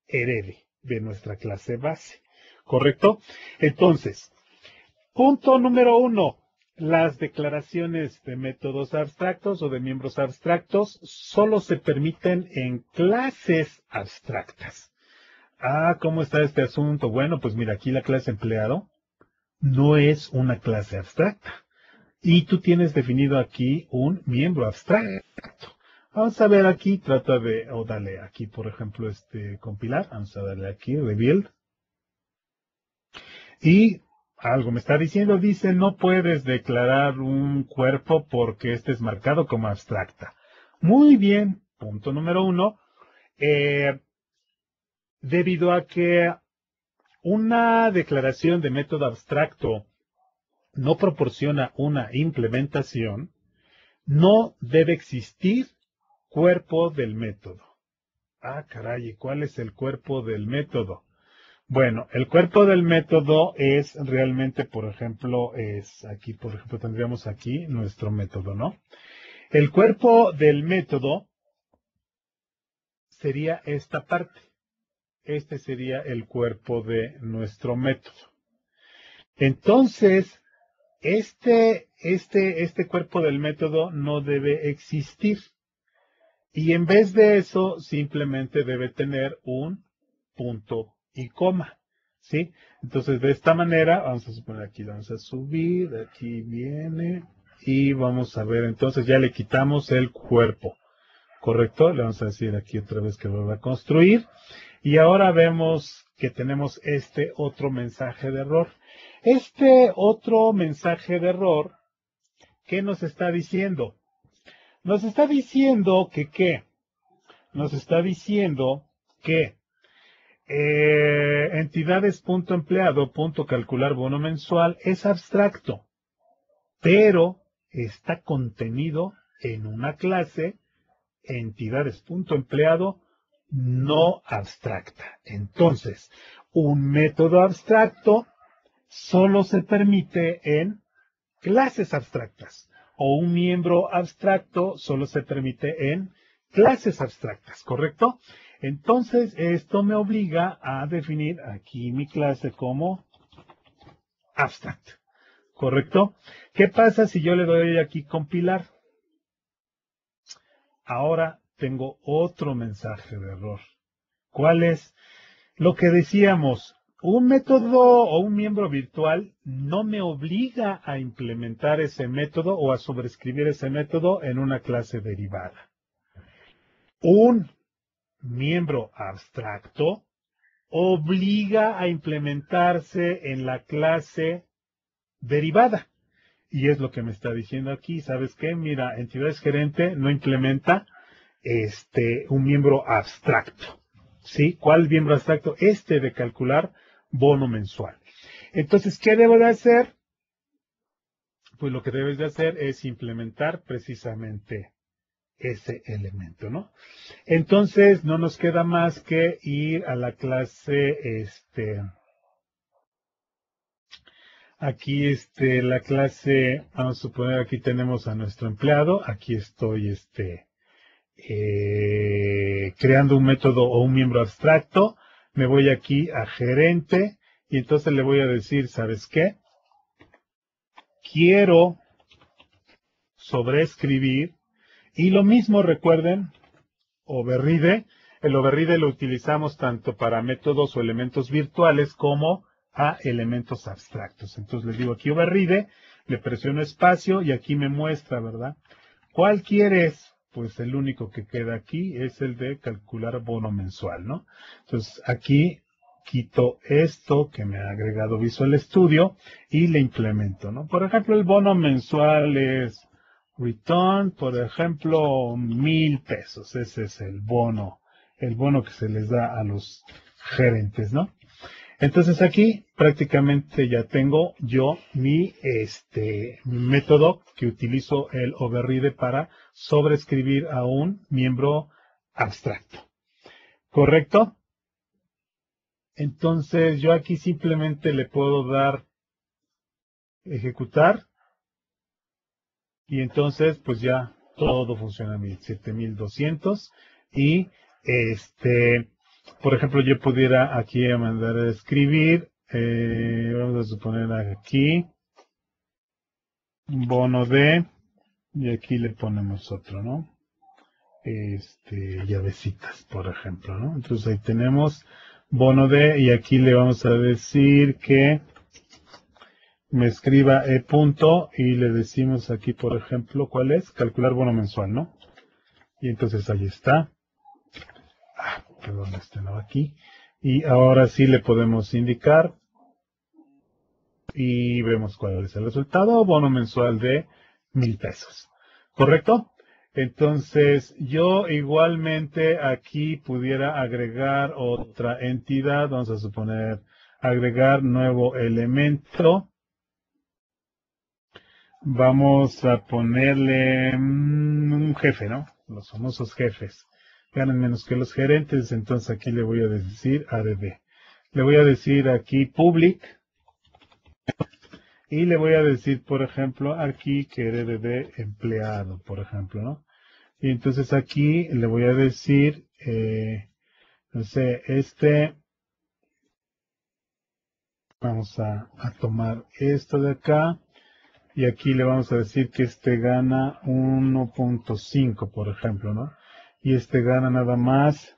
herede de nuestra clase base. ¿Correcto? Entonces, punto número 1. Las declaraciones de métodos abstractos o de miembros abstractos solo se permiten en clases abstractas. ¿Cómo está este asunto? Bueno, pues mira, aquí la clase empleado no es una clase abstracta. Y tú tienes definido aquí un miembro abstracto. Vamos a ver aquí, o dale aquí, por ejemplo, compilar. Vamos a darle aquí, rebuild. Y algo me está diciendo, dice, no puedes declarar un cuerpo porque este es marcado como abstracta. Muy bien, punto número 1. Debido a que una declaración de método abstracto no proporciona una implementación, no debe existir cuerpo del método. Caray, ¿cuál es el cuerpo del método? Bueno, el cuerpo del método es realmente, por ejemplo, aquí, por ejemplo, tendríamos aquí nuestro método, ¿no? El cuerpo del método sería esta parte. Este sería el cuerpo de nuestro método. Entonces, este cuerpo del método no debe existir. Y en vez de eso, simplemente debe tener un punto y coma. ¿Sí? Entonces, de esta manera, vamos a suponer aquí, vamos a subir, aquí viene, y vamos a ver, entonces ya le quitamos el cuerpo. ¿Correcto? Le vamos a decir aquí otra vez que vuelva a construir. Y ahora vemos que tenemos este otro mensaje de error. Este otro mensaje de error, ¿qué nos está diciendo? Nos está diciendo que ¿qué? Nos está diciendo que entidades.empleado.calcular bono mensual es abstracto, pero está contenido en una clase entidades.empleado no abstracta. Entonces, un método abstracto solo se permite en clases abstractas o un miembro abstracto solo se permite en clases abstractas, ¿correcto? Entonces, esto me obliga a definir aquí mi clase como abstract, ¿correcto? ¿Qué pasa si yo le doy aquí compilar? Ahora tengo otro mensaje de error. ¿Cuál es? Lo que decíamos, un método o un miembro virtual no me obliga a implementar ese método o a sobreescribir ese método en una clase derivada. Un miembro abstracto obliga a implementarse en la clase derivada. Y es lo que me está diciendo aquí. ¿Sabes qué? Mira, entidades gerente no implementa un miembro abstracto. ¿Sí? ¿Cuál miembro abstracto? Este de calcular bono mensual. Entonces, ¿qué debo de hacer? Pues lo que debes de hacer es implementar precisamente ese elemento, ¿no? Entonces, no nos queda más que ir a la clase, aquí, la clase, vamos a suponer, aquí tenemos a nuestro empleado, aquí estoy, creando un método o un miembro abstracto, me voy aquí a gerente, y entonces le voy a decir, ¿sabes qué? Quiero sobreescribir, y lo mismo, recuerden, override. El override lo utilizamos tanto para métodos o elementos virtuales como a elementos abstractos. Entonces les digo aquí override, le presiono espacio y aquí me muestra, ¿verdad? ¿Cuál quieres? Pues el único que queda aquí es el de calcular bono mensual, ¿no? Entonces aquí quito esto que me ha agregado Visual Studio y le implemento, ¿no? Por ejemplo, el bono mensual es return, por ejemplo, 1,000 pesos. Ese es el bono que se les da a los gerentes, ¿no? Entonces aquí prácticamente ya tengo yo mi método que utilizo el override para sobreescribir a un miembro abstracto. ¿Correcto? Entonces yo aquí simplemente le puedo dar ejecutar y entonces pues ya todo funciona bien, 7,200 y por ejemplo yo pudiera aquí mandar a escribir, vamos a suponer aquí bono de, y aquí le ponemos otro, ¿no? Llavecitas, por ejemplo, ¿no? Entonces ahí tenemos bono de, y aquí le vamos a decir que me escriba punto, y le decimos aquí, por ejemplo, ¿cuál es? Calcular bono mensual, ¿no? Y entonces ahí está. Perdón, no aquí. Y ahora sí le podemos indicar y vemos cuál es el resultado. Bono mensual de 1,000 pesos. ¿Correcto? Entonces, yo igualmente aquí pudiera agregar otra entidad. Vamos a suponer agregar nuevo elemento. Vamos a ponerle un jefe, ¿no? Los famosos jefes. Ganan menos que los gerentes, entonces aquí le voy a decir ADD. Le voy a decir aquí public. Y le voy a decir, por ejemplo, aquí que herede de empleado, por ejemplo, ¿no? Y entonces aquí le voy a decir, no sé, vamos a tomar esto de acá, y aquí le vamos a decir que gana 1.5, por ejemplo, ¿no? Y gana nada más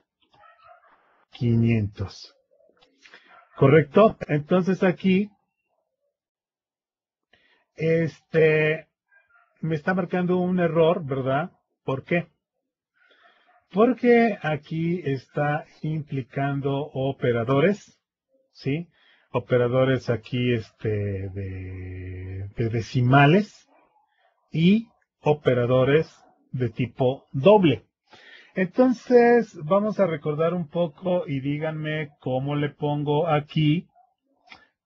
500. ¿Correcto? Entonces aquí, me está marcando un error, ¿verdad? ¿Por qué? Porque aquí está implicando operadores, ¿sí? Operadores aquí de decimales y operadores de tipo doble. Entonces, vamos a recordar un poco y díganme cómo le pongo aquí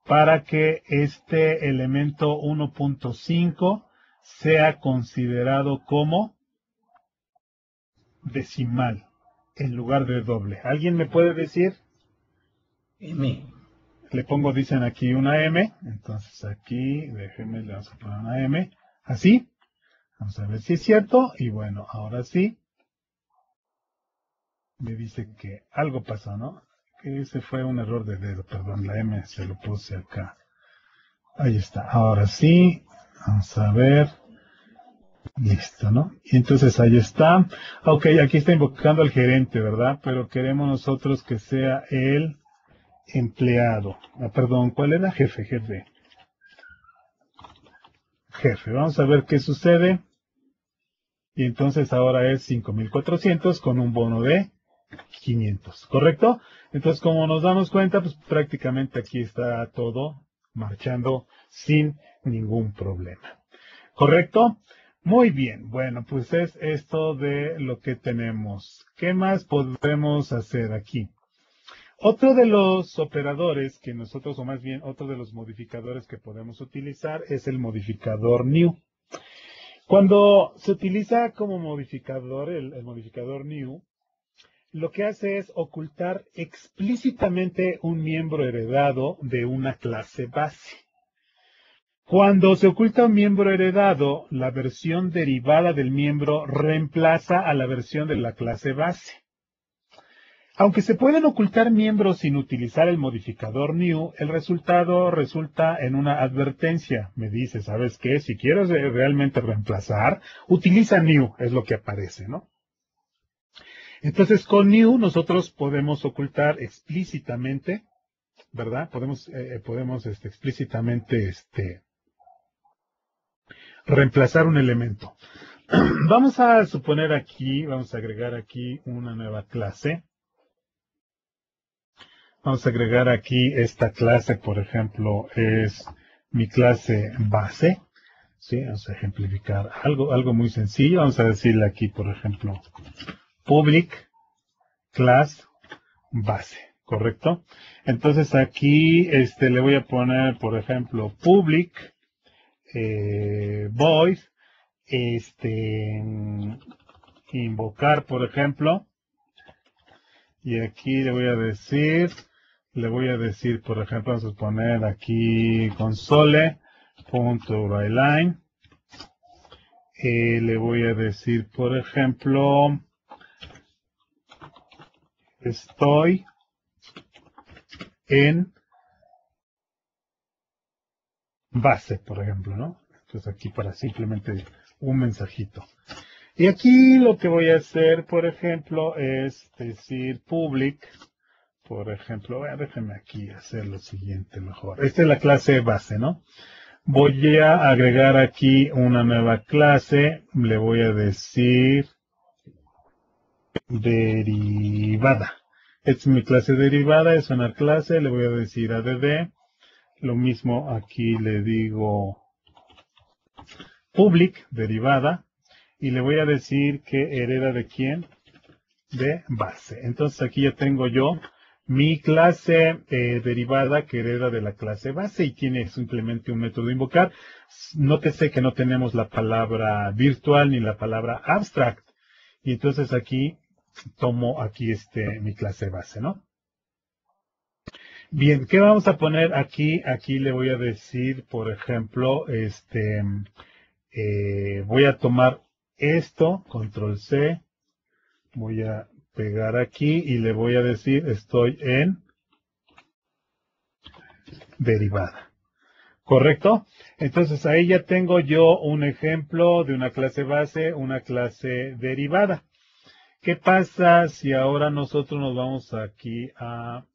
para que este elemento 1.5 sea considerado como decimal en lugar de doble. ¿Alguien me puede decir? M. Le pongo, dicen aquí una M, entonces aquí, déjenme, le vamos a poner una M, así, vamos a ver si es cierto, y bueno, ahora sí, me dice que algo pasó, ¿no? Que ese fue un error de dedo, perdón, la M se lo puse acá. Ahí está, ahora sí, vamos a ver, listo, ¿no? Y entonces ahí está, ok, aquí está invocando al gerente, ¿verdad? Pero queremos nosotros que sea el empleado. Perdón, ¿cuál era? Jefe. Vamos a ver qué sucede. Y entonces ahora es 5,400 con un bono de 500, ¿correcto? Entonces, como nos damos cuenta, pues prácticamente aquí está todo marchando sin ningún problema. ¿Correcto? Muy bien. Bueno, pues es esto de lo que tenemos. ¿Qué más podemos hacer aquí? Otro de los operadores que nosotros, o más bien otro de los modificadores que podemos utilizar es el modificador new. Cuando se utiliza como modificador, el modificador new, lo que hace es ocultar explícitamente un miembro heredado de una clase base. Cuando se oculta un miembro heredado, la versión derivada del miembro reemplaza a la versión de la clase base. Aunque se pueden ocultar miembros sin utilizar el modificador new, el resultado resulta en una advertencia. Me dice, ¿sabes qué? Si quieres realmente reemplazar, utiliza new, es lo que aparece, ¿no? Entonces, con new nosotros podemos ocultar explícitamente, ¿verdad? Podemos explícitamente reemplazar un elemento. Vamos a suponer aquí, vamos a agregar aquí una nueva clase. Vamos a agregar aquí esta clase, por ejemplo, es mi clase base. ¿Sí? Vamos a ejemplificar algo muy sencillo. Vamos a decirle aquí, por ejemplo, public class base, ¿correcto? Entonces aquí le voy a poner, por ejemplo, public void, invocar, por ejemplo, y aquí le voy a decir, por ejemplo, vamos a poner aquí console.writeLine. Le voy a decir, por ejemplo, estoy en base, por ejemplo, ¿no? Entonces aquí para simplemente un mensajito. Y aquí lo que voy a hacer, por ejemplo, es decir public, por ejemplo, déjenme aquí hacer lo siguiente mejor. Esta es la clase base, ¿no? Voy a agregar aquí una nueva clase, le voy a decir derivada. Esta es mi clase derivada, es una clase, le voy a decir add. Lo mismo aquí le digo public, derivada, y le voy a decir que hereda de quién, de base. Entonces aquí ya tengo yo mi clase derivada que hereda de la clase base y tiene simplemente un método invocar. Nótese que no tenemos la palabra virtual ni la palabra abstract. Y entonces aquí tomo aquí mi clase base, ¿no? Bien, ¿qué vamos a poner aquí? Aquí le voy a decir, por ejemplo, voy a tomar esto, control C, voy a pegar aquí y le voy a decir estoy en derivada. ¿Correcto? Entonces ahí ya tengo yo un ejemplo de una clase base, una clase derivada. ¿Qué pasa si ahora nosotros nos vamos aquí a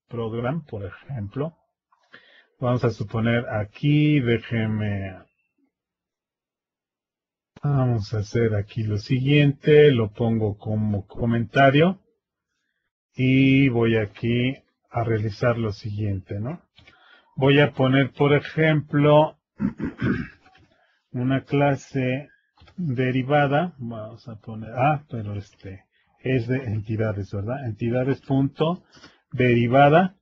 program, por ejemplo? Vamos a suponer aquí, vamos a hacer aquí lo siguiente, lo pongo como comentario y voy aquí a realizar lo siguiente, ¿no? Voy a poner, por ejemplo, una clase derivada, vamos a poner, pero es de entidades, ¿verdad? Entidades.derivada,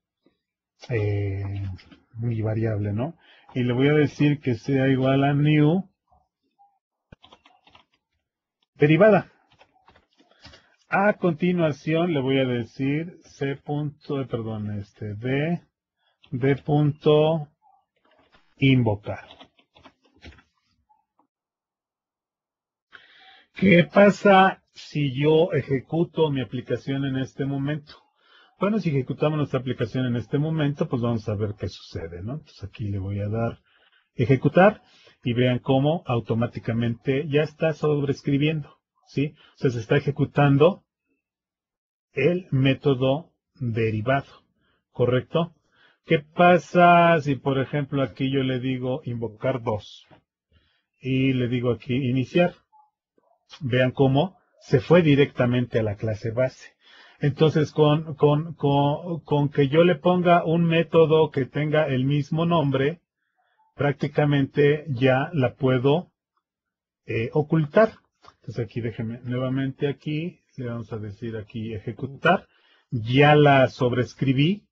muy variable, ¿no? Y le voy a decir que sea igual a new derivada. A continuación le voy a decir d punto invocar. ¿Qué pasa si yo ejecuto mi aplicación en este momento? Bueno, si ejecutamos nuestra aplicación en este momento, pues vamos a ver qué sucede, ¿no? Entonces aquí le voy a dar ejecutar y vean cómo automáticamente ya está sobreescribiendo, ¿sí? O sea, se está ejecutando el método derivado, ¿correcto? ¿Qué pasa si, por ejemplo, aquí yo le digo invocar 2 y le digo aquí iniciar? Vean cómo se fue directamente a la clase base. Entonces, con que yo le ponga un método que tenga el mismo nombre, prácticamente ya la puedo ocultar. Entonces aquí déjeme nuevamente aquí, le vamos a decir aquí ejecutar. Ya la sobrescribí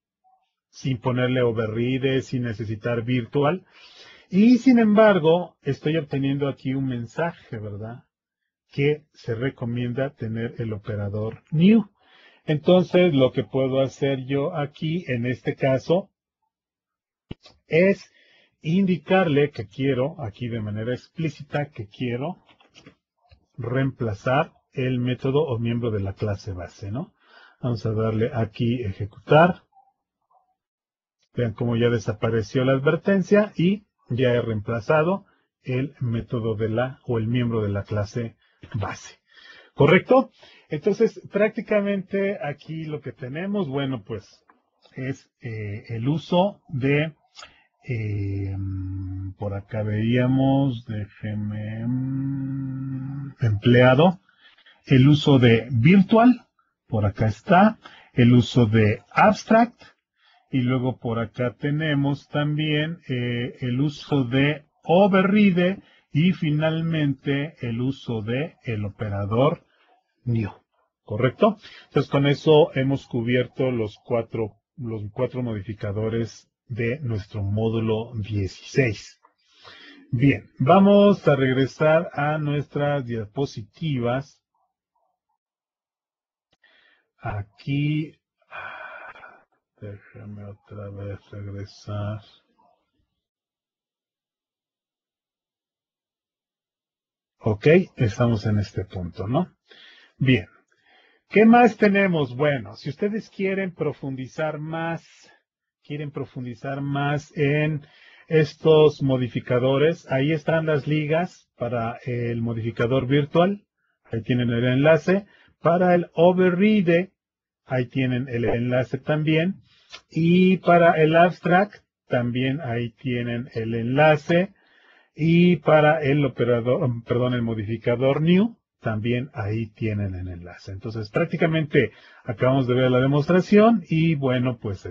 sin ponerle override, sin necesitar virtual. Y sin embargo, estoy obteniendo aquí un mensaje, ¿verdad? Que se recomienda tener el operador new. Entonces, lo que puedo hacer yo aquí, en este caso, es indicarle que quiero, aquí de manera explícita, que quiero reemplazar el método o miembro de la clase base, ¿no? Vamos a darle aquí ejecutar. Vean cómo ya desapareció la advertencia y ya he reemplazado el método de la o el miembro de la clase base. ¿Correcto? Entonces, prácticamente aquí lo que tenemos, bueno, pues es el uso de, por acá veíamos, déjeme, empleado, el uso de virtual, por acá está, el uso de abstract, y luego por acá tenemos también el uso de override y finalmente el uso de el operador new. ¿Correcto? Entonces con eso hemos cubierto los cuatro modificadores de nuestro módulo 16. Bien, vamos a regresar a nuestras diapositivas. Aquí, déjame otra vez regresar. Ok, estamos en este punto, ¿no? Bien. ¿Qué más tenemos? Bueno, si ustedes quieren profundizar más en estos modificadores, ahí están las ligas para el modificador virtual. Ahí tienen el enlace. Para el override, ahí tienen el enlace también. Y para el abstract, también ahí tienen el enlace. Y para el operador, perdón, el modificador new, también ahí tienen el enlace. Entonces, prácticamente acabamos de ver la demostración y bueno, pues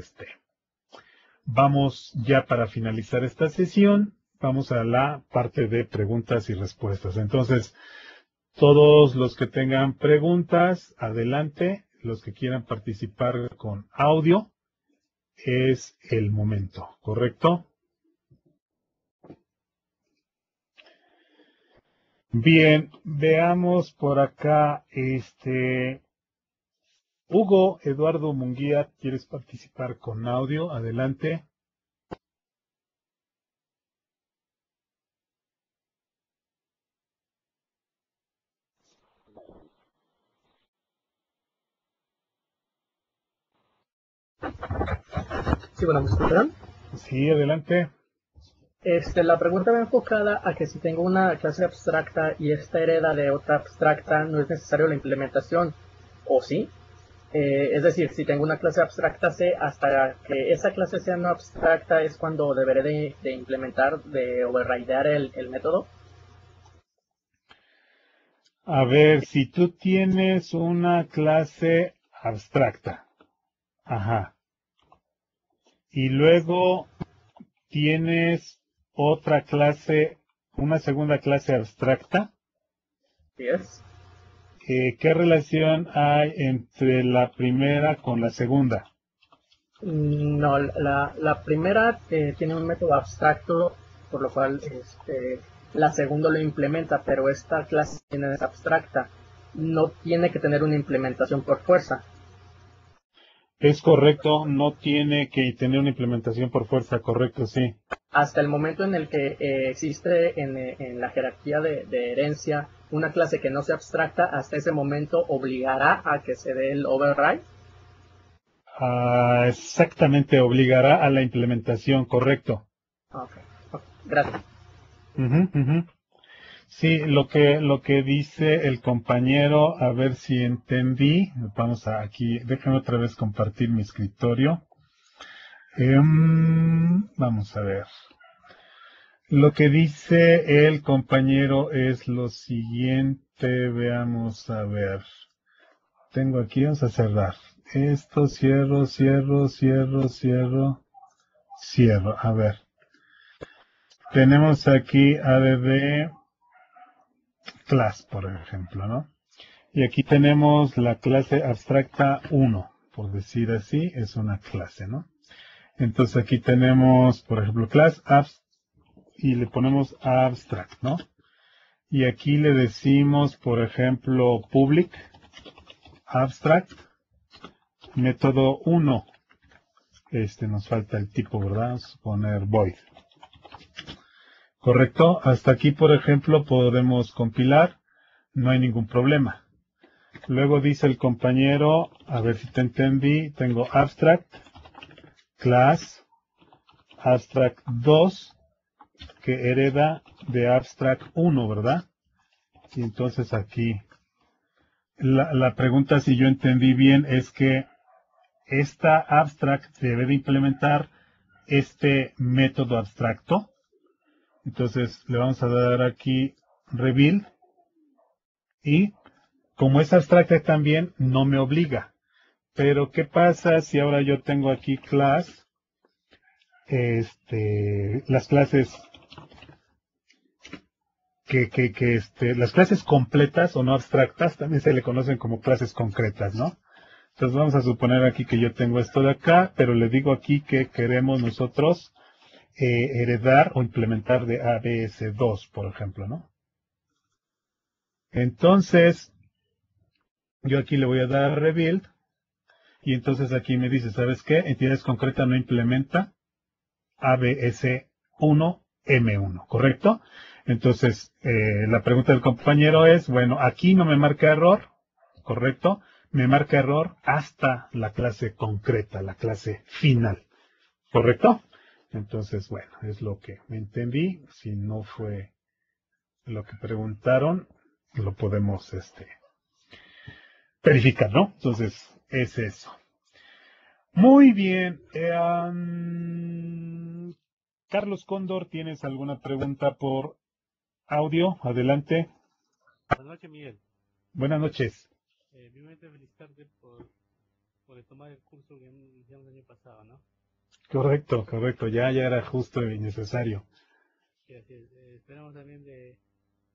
vamos ya para finalizar esta sesión. Vamos a la parte de preguntas y respuestas. Entonces, todos los que tengan preguntas, adelante. Los que quieran participar con audio, es el momento, ¿correcto? Bien, veamos por acá, Hugo Eduardo Munguía, ¿quieres participar con audio? Adelante. Sí, bueno, ¿me escuchan? Sí, adelante. La pregunta va enfocada a que si tengo una clase abstracta y esta hereda de otra abstracta, no es necesario la implementación, ¿o sí? Es decir, si tengo una clase abstracta C, hasta que esa clase sea no abstracta es cuando deberé de implementar, de overridear el método. A ver, si tú tienes una clase abstracta, ajá, y luego tienes otra clase, una segunda clase abstracta, ¿Sí? ¿qué relación hay entre la primera con la segunda? No, la primera tiene un método abstracto, por lo cual la segunda lo implementa, pero esta clase es abstracta. No tiene que tener una implementación por fuerza. Es correcto, no tiene que tener una implementación por fuerza, correcto, sí. Hasta el momento en el que existe en la jerarquía de herencia una clase que no sea abstracta, hasta ese momento obligará a que se dé el override. Exactamente, obligará a la implementación, correcto. Ok, gracias. Ujú, ujú. Sí, lo que dice el compañero, a ver si entendí. Vamos a aquí, déjame otra vez compartir mi escritorio. Vamos a ver. Lo que dice el compañero es lo siguiente, veamos a ver. Tengo aquí, vamos a cerrar. esto, cierro. A ver. Tenemos aquí add class, por ejemplo, ¿no? Y aquí tenemos la clase abstracta 1, por decir así, es una clase, ¿no? Entonces aquí tenemos, por ejemplo, class abs y le ponemos abstract, ¿no? Y aquí le decimos, por ejemplo, public abstract método 1. Nos falta el tipo, ¿verdad? Vamos a poner void. ¿Correcto? Hasta aquí, por ejemplo, podemos compilar. No hay ningún problema. Luego dice el compañero, a ver si te entendí, tengo abstract, class, abstract 2, que hereda de abstract 1, ¿verdad? Y entonces aquí, la pregunta, si yo entendí bien, es que esta abstract debe de implementar este método abstracto. Entonces le vamos a dar aquí reveal y como es abstracta también no me obliga. Pero ¿qué pasa si ahora yo tengo aquí class, las clases las clases completas o no abstractas también se le conocen como clases concretas, ¿no? Entonces vamos a suponer aquí que yo tengo esto de acá, pero le digo aquí que queremos nosotros heredar o implementar de ABS2, por ejemplo, ¿no? Entonces, yo aquí le voy a dar rebuild, y entonces aquí me dice, ¿sabes qué? Entidades concretas no implementa ABS1, M1, ¿correcto? Entonces, la pregunta del compañero es, bueno, aquí no me marca error, ¿correcto? Me marca error hasta la clase concreta, la clase final, ¿correcto? Entonces, bueno, es lo que me entendí. Si no fue lo que preguntaron, lo podemos verificar, ¿no? Entonces, es eso. Muy bien. Carlos Cóndor, ¿tienes alguna pregunta por audio? Adelante. Buenas noches, Miguel. Buenas noches. Primeramente felicitarte por tomar el curso que iniciamos el año pasado, ¿no? Correcto. Ya era justo y necesario. Sí, así es. Esperamos también de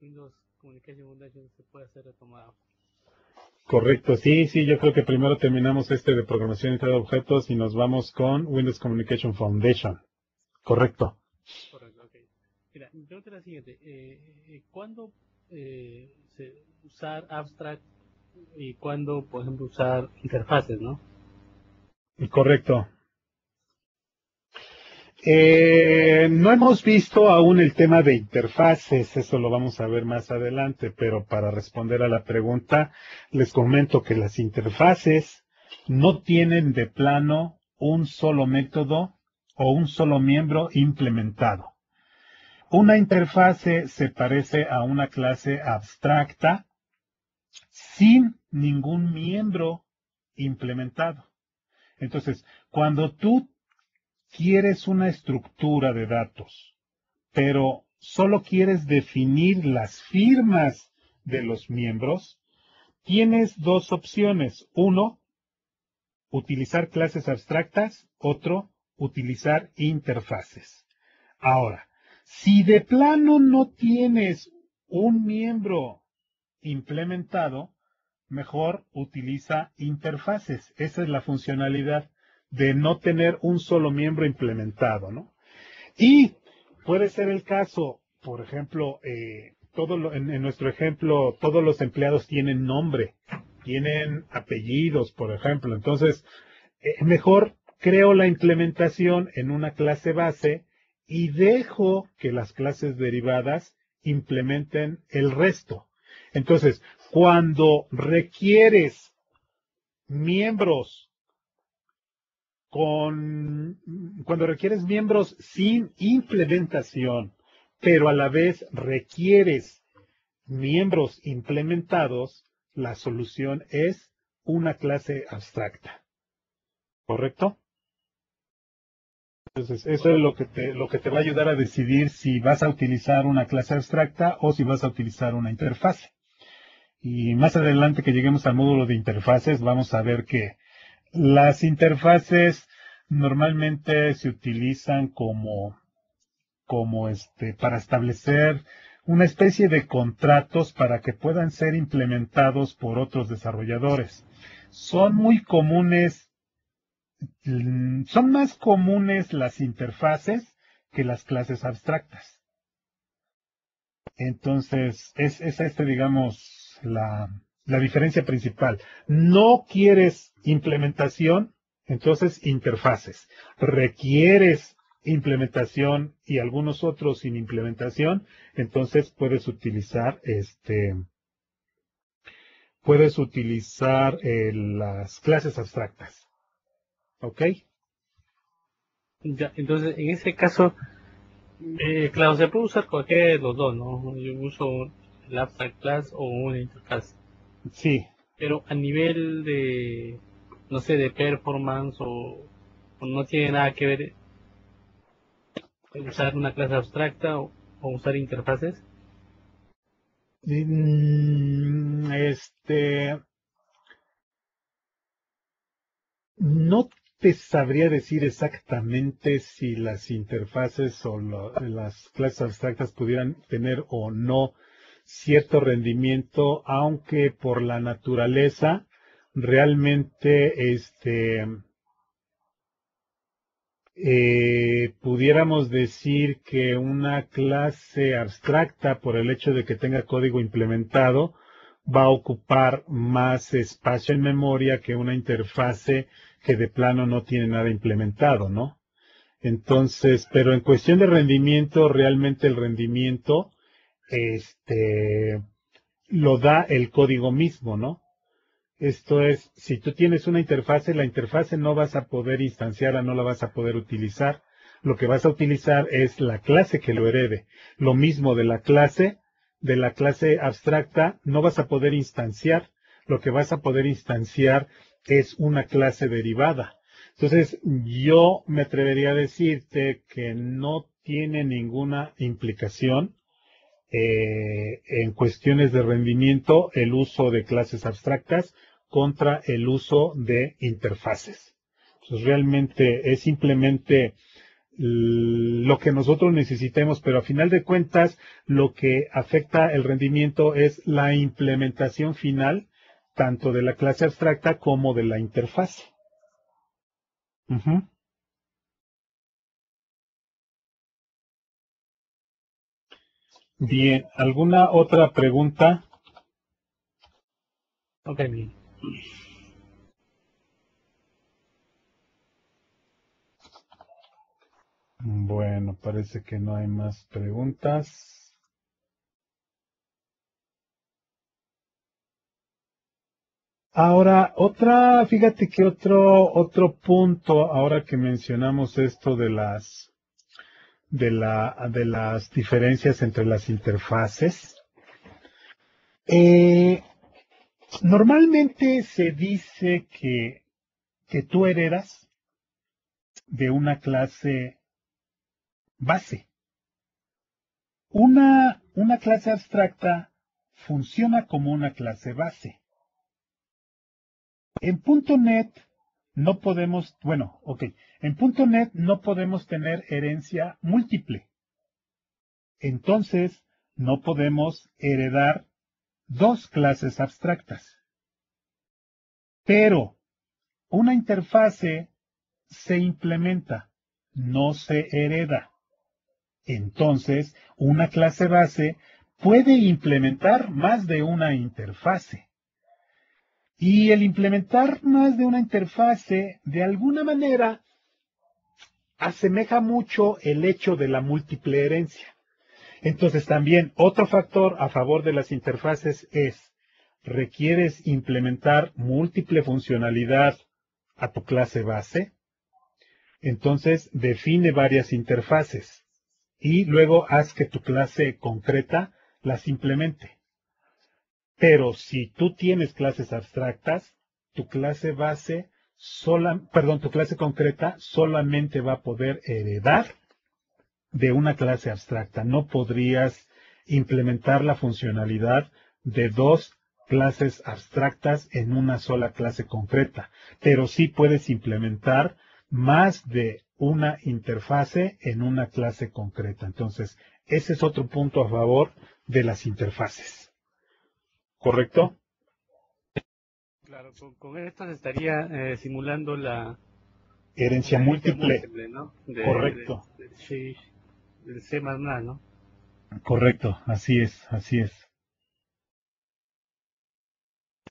Windows Communication Foundation se pueda ser retomado. Correcto, sí, yo creo que primero terminamos de programación entre objetos y nos vamos con Windows Communication Foundation. Correcto. Correcto, ok. Mira, mi pregunta es la siguiente. ¿Cuándo usar abstract y cuándo, por ejemplo, usar interfaces, ¿no? Correcto. No hemos visto aún el tema de interfaces, eso lo vamos a ver más adelante, pero para responder a la pregunta, les comento que las interfaces no tienen de plano un solo método o un solo miembro implementado. Una interfase se parece a una clase abstracta sin ningún miembro implementado. Entonces, cuando tú quieres una estructura de datos, pero solo quieres definir las firmas de los miembros, tienes dos opciones. Uno, utilizar clases abstractas. Otro, utilizar interfaces. Ahora, si de plano no tienes un miembro implementado, mejor utiliza interfaces. Esa es la funcionalidad de no tener un solo miembro implementado, ¿no? Y puede ser el caso, por ejemplo, en nuestro ejemplo, todos los empleados tienen nombre, tienen apellidos, por ejemplo. Entonces, mejor creo la implementación en una clase base y dejo que las clases derivadas implementen el resto. Entonces, cuando requieres miembros sin implementación, pero a la vez requieres miembros implementados, la solución es una clase abstracta. ¿Correcto? Entonces, eso es lo que te va a ayudar a decidir si vas a utilizar una clase abstracta o si vas a utilizar una interfase. Y más adelante que lleguemos al módulo de interfaces, vamos a ver que Las interfaces normalmente se utilizan como para establecer una especie de contratos para que puedan ser implementados por otros desarrolladores. Son muy comunes, son más comunes las interfaces que las clases abstractas. Entonces, es digamos, la diferencia principal. No quieres implementación, entonces interfaces. Requieres implementación y algunos otros sin implementación, entonces puedes utilizar las clases abstractas. ¿Ok? Ya, entonces, en ese caso, claro, se puede usar cualquiera de los dos, ¿no? Yo uso el abstract class o una interfaz. Sí. Pero a nivel de, no sé, de performance o no tiene nada que ver usar una clase abstracta o usar interfaces. Mm, No te sabría decir exactamente si las interfaces o las clases abstractas pudieran tener o no cierto rendimiento, aunque por la naturaleza realmente pudiéramos decir que una clase abstracta, por el hecho de que tenga código implementado, va a ocupar más espacio en memoria que una interfase que de plano no tiene nada implementado, ¿no? Entonces, pero en cuestión de rendimiento, realmente el rendimiento, lo da el código mismo, ¿no? Esto es, si tú tienes una interfase, la interfase no vas a poder instanciarla, no la vas a poder utilizar. Lo que vas a utilizar es la clase que lo herede. Lo mismo de la clase abstracta, no vas a poder instanciar. Lo que vas a poder instanciar es una clase derivada. Entonces, yo me atrevería a decirte que no tiene ninguna implicación en cuestiones de rendimiento el uso de clases abstractas contra el uso de interfaces. Entonces, realmente es simplemente lo que nosotros necesitemos, pero a final de cuentas lo que afecta el rendimiento es la implementación final tanto de la clase abstracta como de la interfaz. Ujú. Bien, ¿alguna otra pregunta? Ok, bien. Bueno, parece que no hay más preguntas. Ahora, fíjate que otro punto, ahora que mencionamos esto de las diferencias entre las interfaces, eh, normalmente se dice que tú heredas de una clase base. Una clase abstracta funciona como una clase base. En .NET no podemos, bueno, ok, en .NET no podemos tener herencia múltiple. Entonces, no podemos heredar dos clases abstractas. Pero una interfase se implementa, no se hereda. Entonces, una clase base puede implementar más de una interfase. Y el implementar más de una interfase, de alguna manera, asemeja mucho el hecho de la múltiple herencia. Entonces también otro factor a favor de las interfaces es, requieres implementar múltiple funcionalidad a tu clase base, entonces define varias interfaces y luego haz que tu clase concreta las implemente. Pero si tú tienes clases abstractas, tu clase base tu clase concreta solamente va a poder heredar de una clase abstracta. No podrías implementar la funcionalidad de dos clases abstractas en una sola clase concreta, pero sí puedes implementar más de una interfase en una clase concreta. Entonces, ese es otro punto a favor de las interfaces. ¿Correcto? Claro, con esto se estaría simulando Herencia la herencia múltiple. múltiple, ¿no? Correcto. Sí, del C++, ¿no? Correcto. Así es, así es.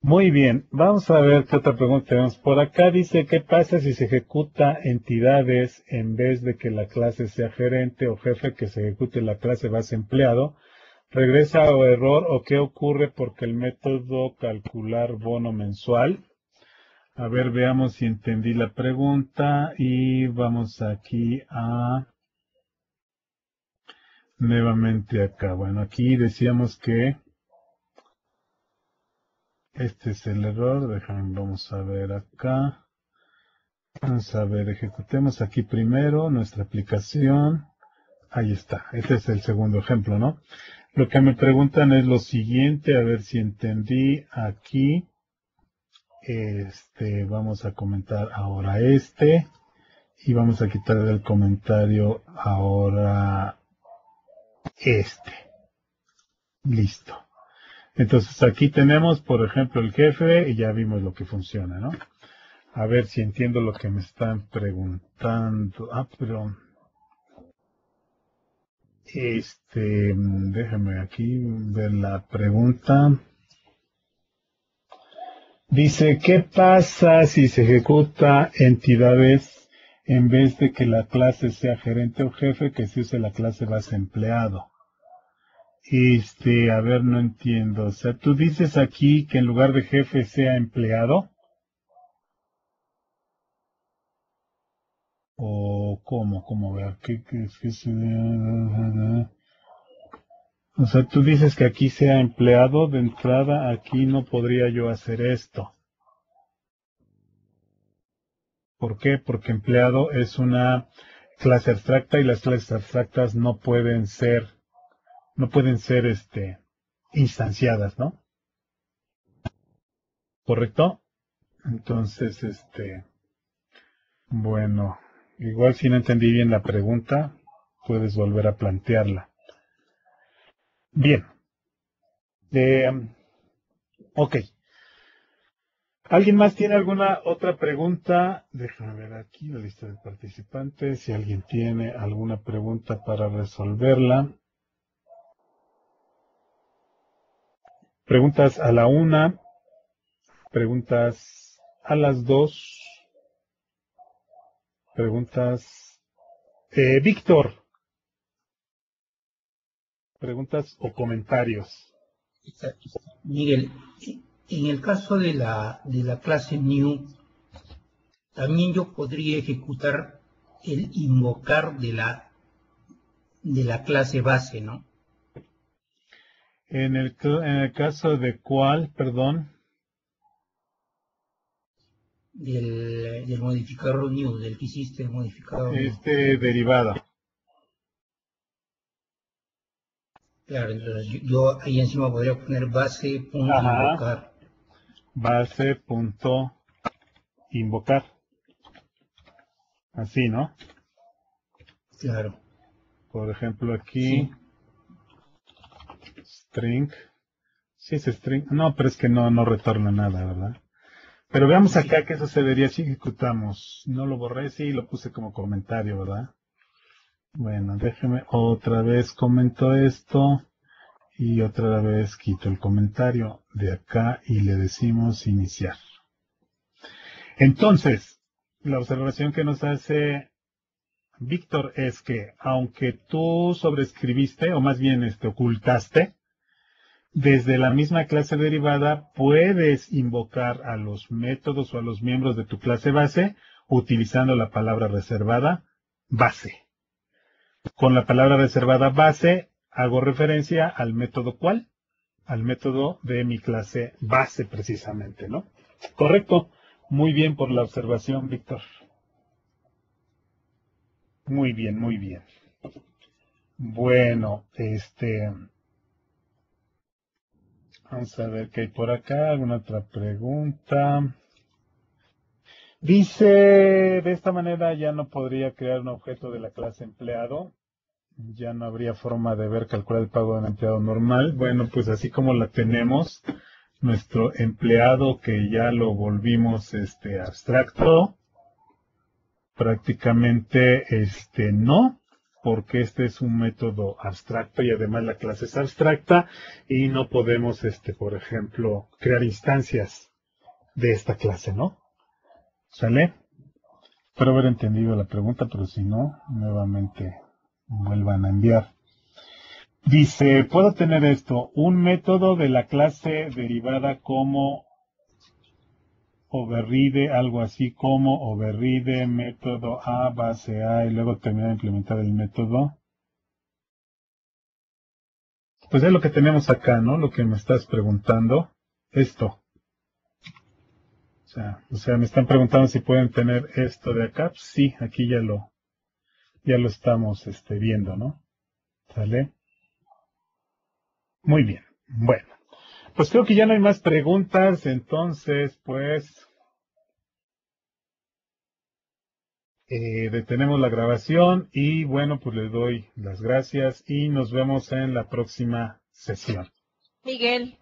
Muy bien, vamos a ver qué otra pregunta tenemos. Por acá dice, ¿qué pasa si se ejecuta entidades en vez de que la clase sea gerente o jefe, que se ejecute la clase base empleado? ¿Regresa o error o qué ocurre porque el método calcular bono mensual? A ver, veamos si entendí la pregunta y vamos aquí a nuevamente acá. Bueno, aquí decíamos que este es el error. Déjame, vamos a ver acá. Vamos a ver, ejecutemos aquí primero nuestra aplicación. Ahí está, este es el segundo ejemplo, ¿no? Lo que me preguntan es lo siguiente, a ver si entendí aquí. Vamos a comentar ahora y vamos a quitar el comentario ahora este. Listo. Entonces aquí tenemos, por ejemplo, el jefe y ya vimos lo que funciona, ¿no? A ver si entiendo lo que me están preguntando. Pero déjame aquí ver la pregunta. Dice, ¿qué pasa si se ejecuta entidades en vez de que la clase sea gerente o jefe, que se use la clase base empleado? A ver, no entiendo. O sea, tú dices aquí que en lugar de jefe sea empleado, o cómo ver, o sea, tú dices que aquí sea empleado, de entrada aquí no podría yo hacer esto. ¿Por qué? Porque empleado es una clase abstracta y las clases abstractas no pueden ser instanciadas, ¿no? ¿Correcto? Entonces, bueno, igual si no entendí bien la pregunta, puedes volver a plantearla. Bien. Ok. ¿Alguien más tiene alguna otra pregunta? Déjame ver aquí la lista de participantes. Si alguien tiene alguna pregunta para resolverla. Preguntas a la 1, preguntas a las 2, preguntas. Víctor, preguntas o comentarios. Miguel, en el caso de la clase new, también yo podría ejecutar el invocar de la clase base, ¿no? En el caso de cuál, perdón. Del modificador new, del que hiciste el modificador new. Derivado. Claro, entonces yo ahí encima podría poner base punto Ajá. invocar. Base punto invocar. Así, ¿no? Claro, Por ejemplo, aquí, sí, string. Sí es string. No, pero es que no retorna nada, ¿verdad? Pero veamos sí. acá qué sucedería si ejecutamos. No lo borré, sí, lo puse como comentario, ¿verdad? Bueno, déjeme otra vez comento esto y otra vez quito el comentario de acá y le decimos iniciar. Entonces, la observación que nos hace Víctor es que aunque tú sobreescribiste, o más bien ocultaste, desde la misma clase derivada puedes invocar a los métodos o a los miembros de tu clase base utilizando la palabra reservada base. Con la palabra reservada base hago referencia al método ¿cuál? Al método de mi clase base precisamente, ¿no? Correcto. Muy bien por la observación, Víctor. Muy bien, muy bien. Bueno, Vamos a ver qué hay por acá. ¿Alguna otra pregunta? Dice, de esta manera ya no podría crear un objeto de la clase empleado. Ya no habría forma de ver calcular el pago de un empleado normal. Bueno, pues así como la tenemos, nuestro empleado que ya lo volvimos abstracto, prácticamente no, porque este es un método abstracto y además la clase es abstracta y no podemos, por ejemplo, crear instancias de esta clase, ¿no? ¿Sale? Espero haber entendido la pregunta, pero si no, nuevamente vuelvan a enviar. Dice, puedo tener esto, un método de la clase derivada como override, algo así como override, método A, base A, y luego terminar de implementar el método. Pues es lo que tenemos acá, ¿no? Lo que me estás preguntando. Esto. O sea, me están preguntando si pueden tener esto de acá. Pues sí, aquí ya lo estamos viendo, ¿no? ¿Sale? Muy bien. Bueno, pues creo que ya no hay más preguntas, entonces, pues, detenemos la grabación y bueno, pues les doy las gracias y nos vemos en la próxima sesión. Miguel.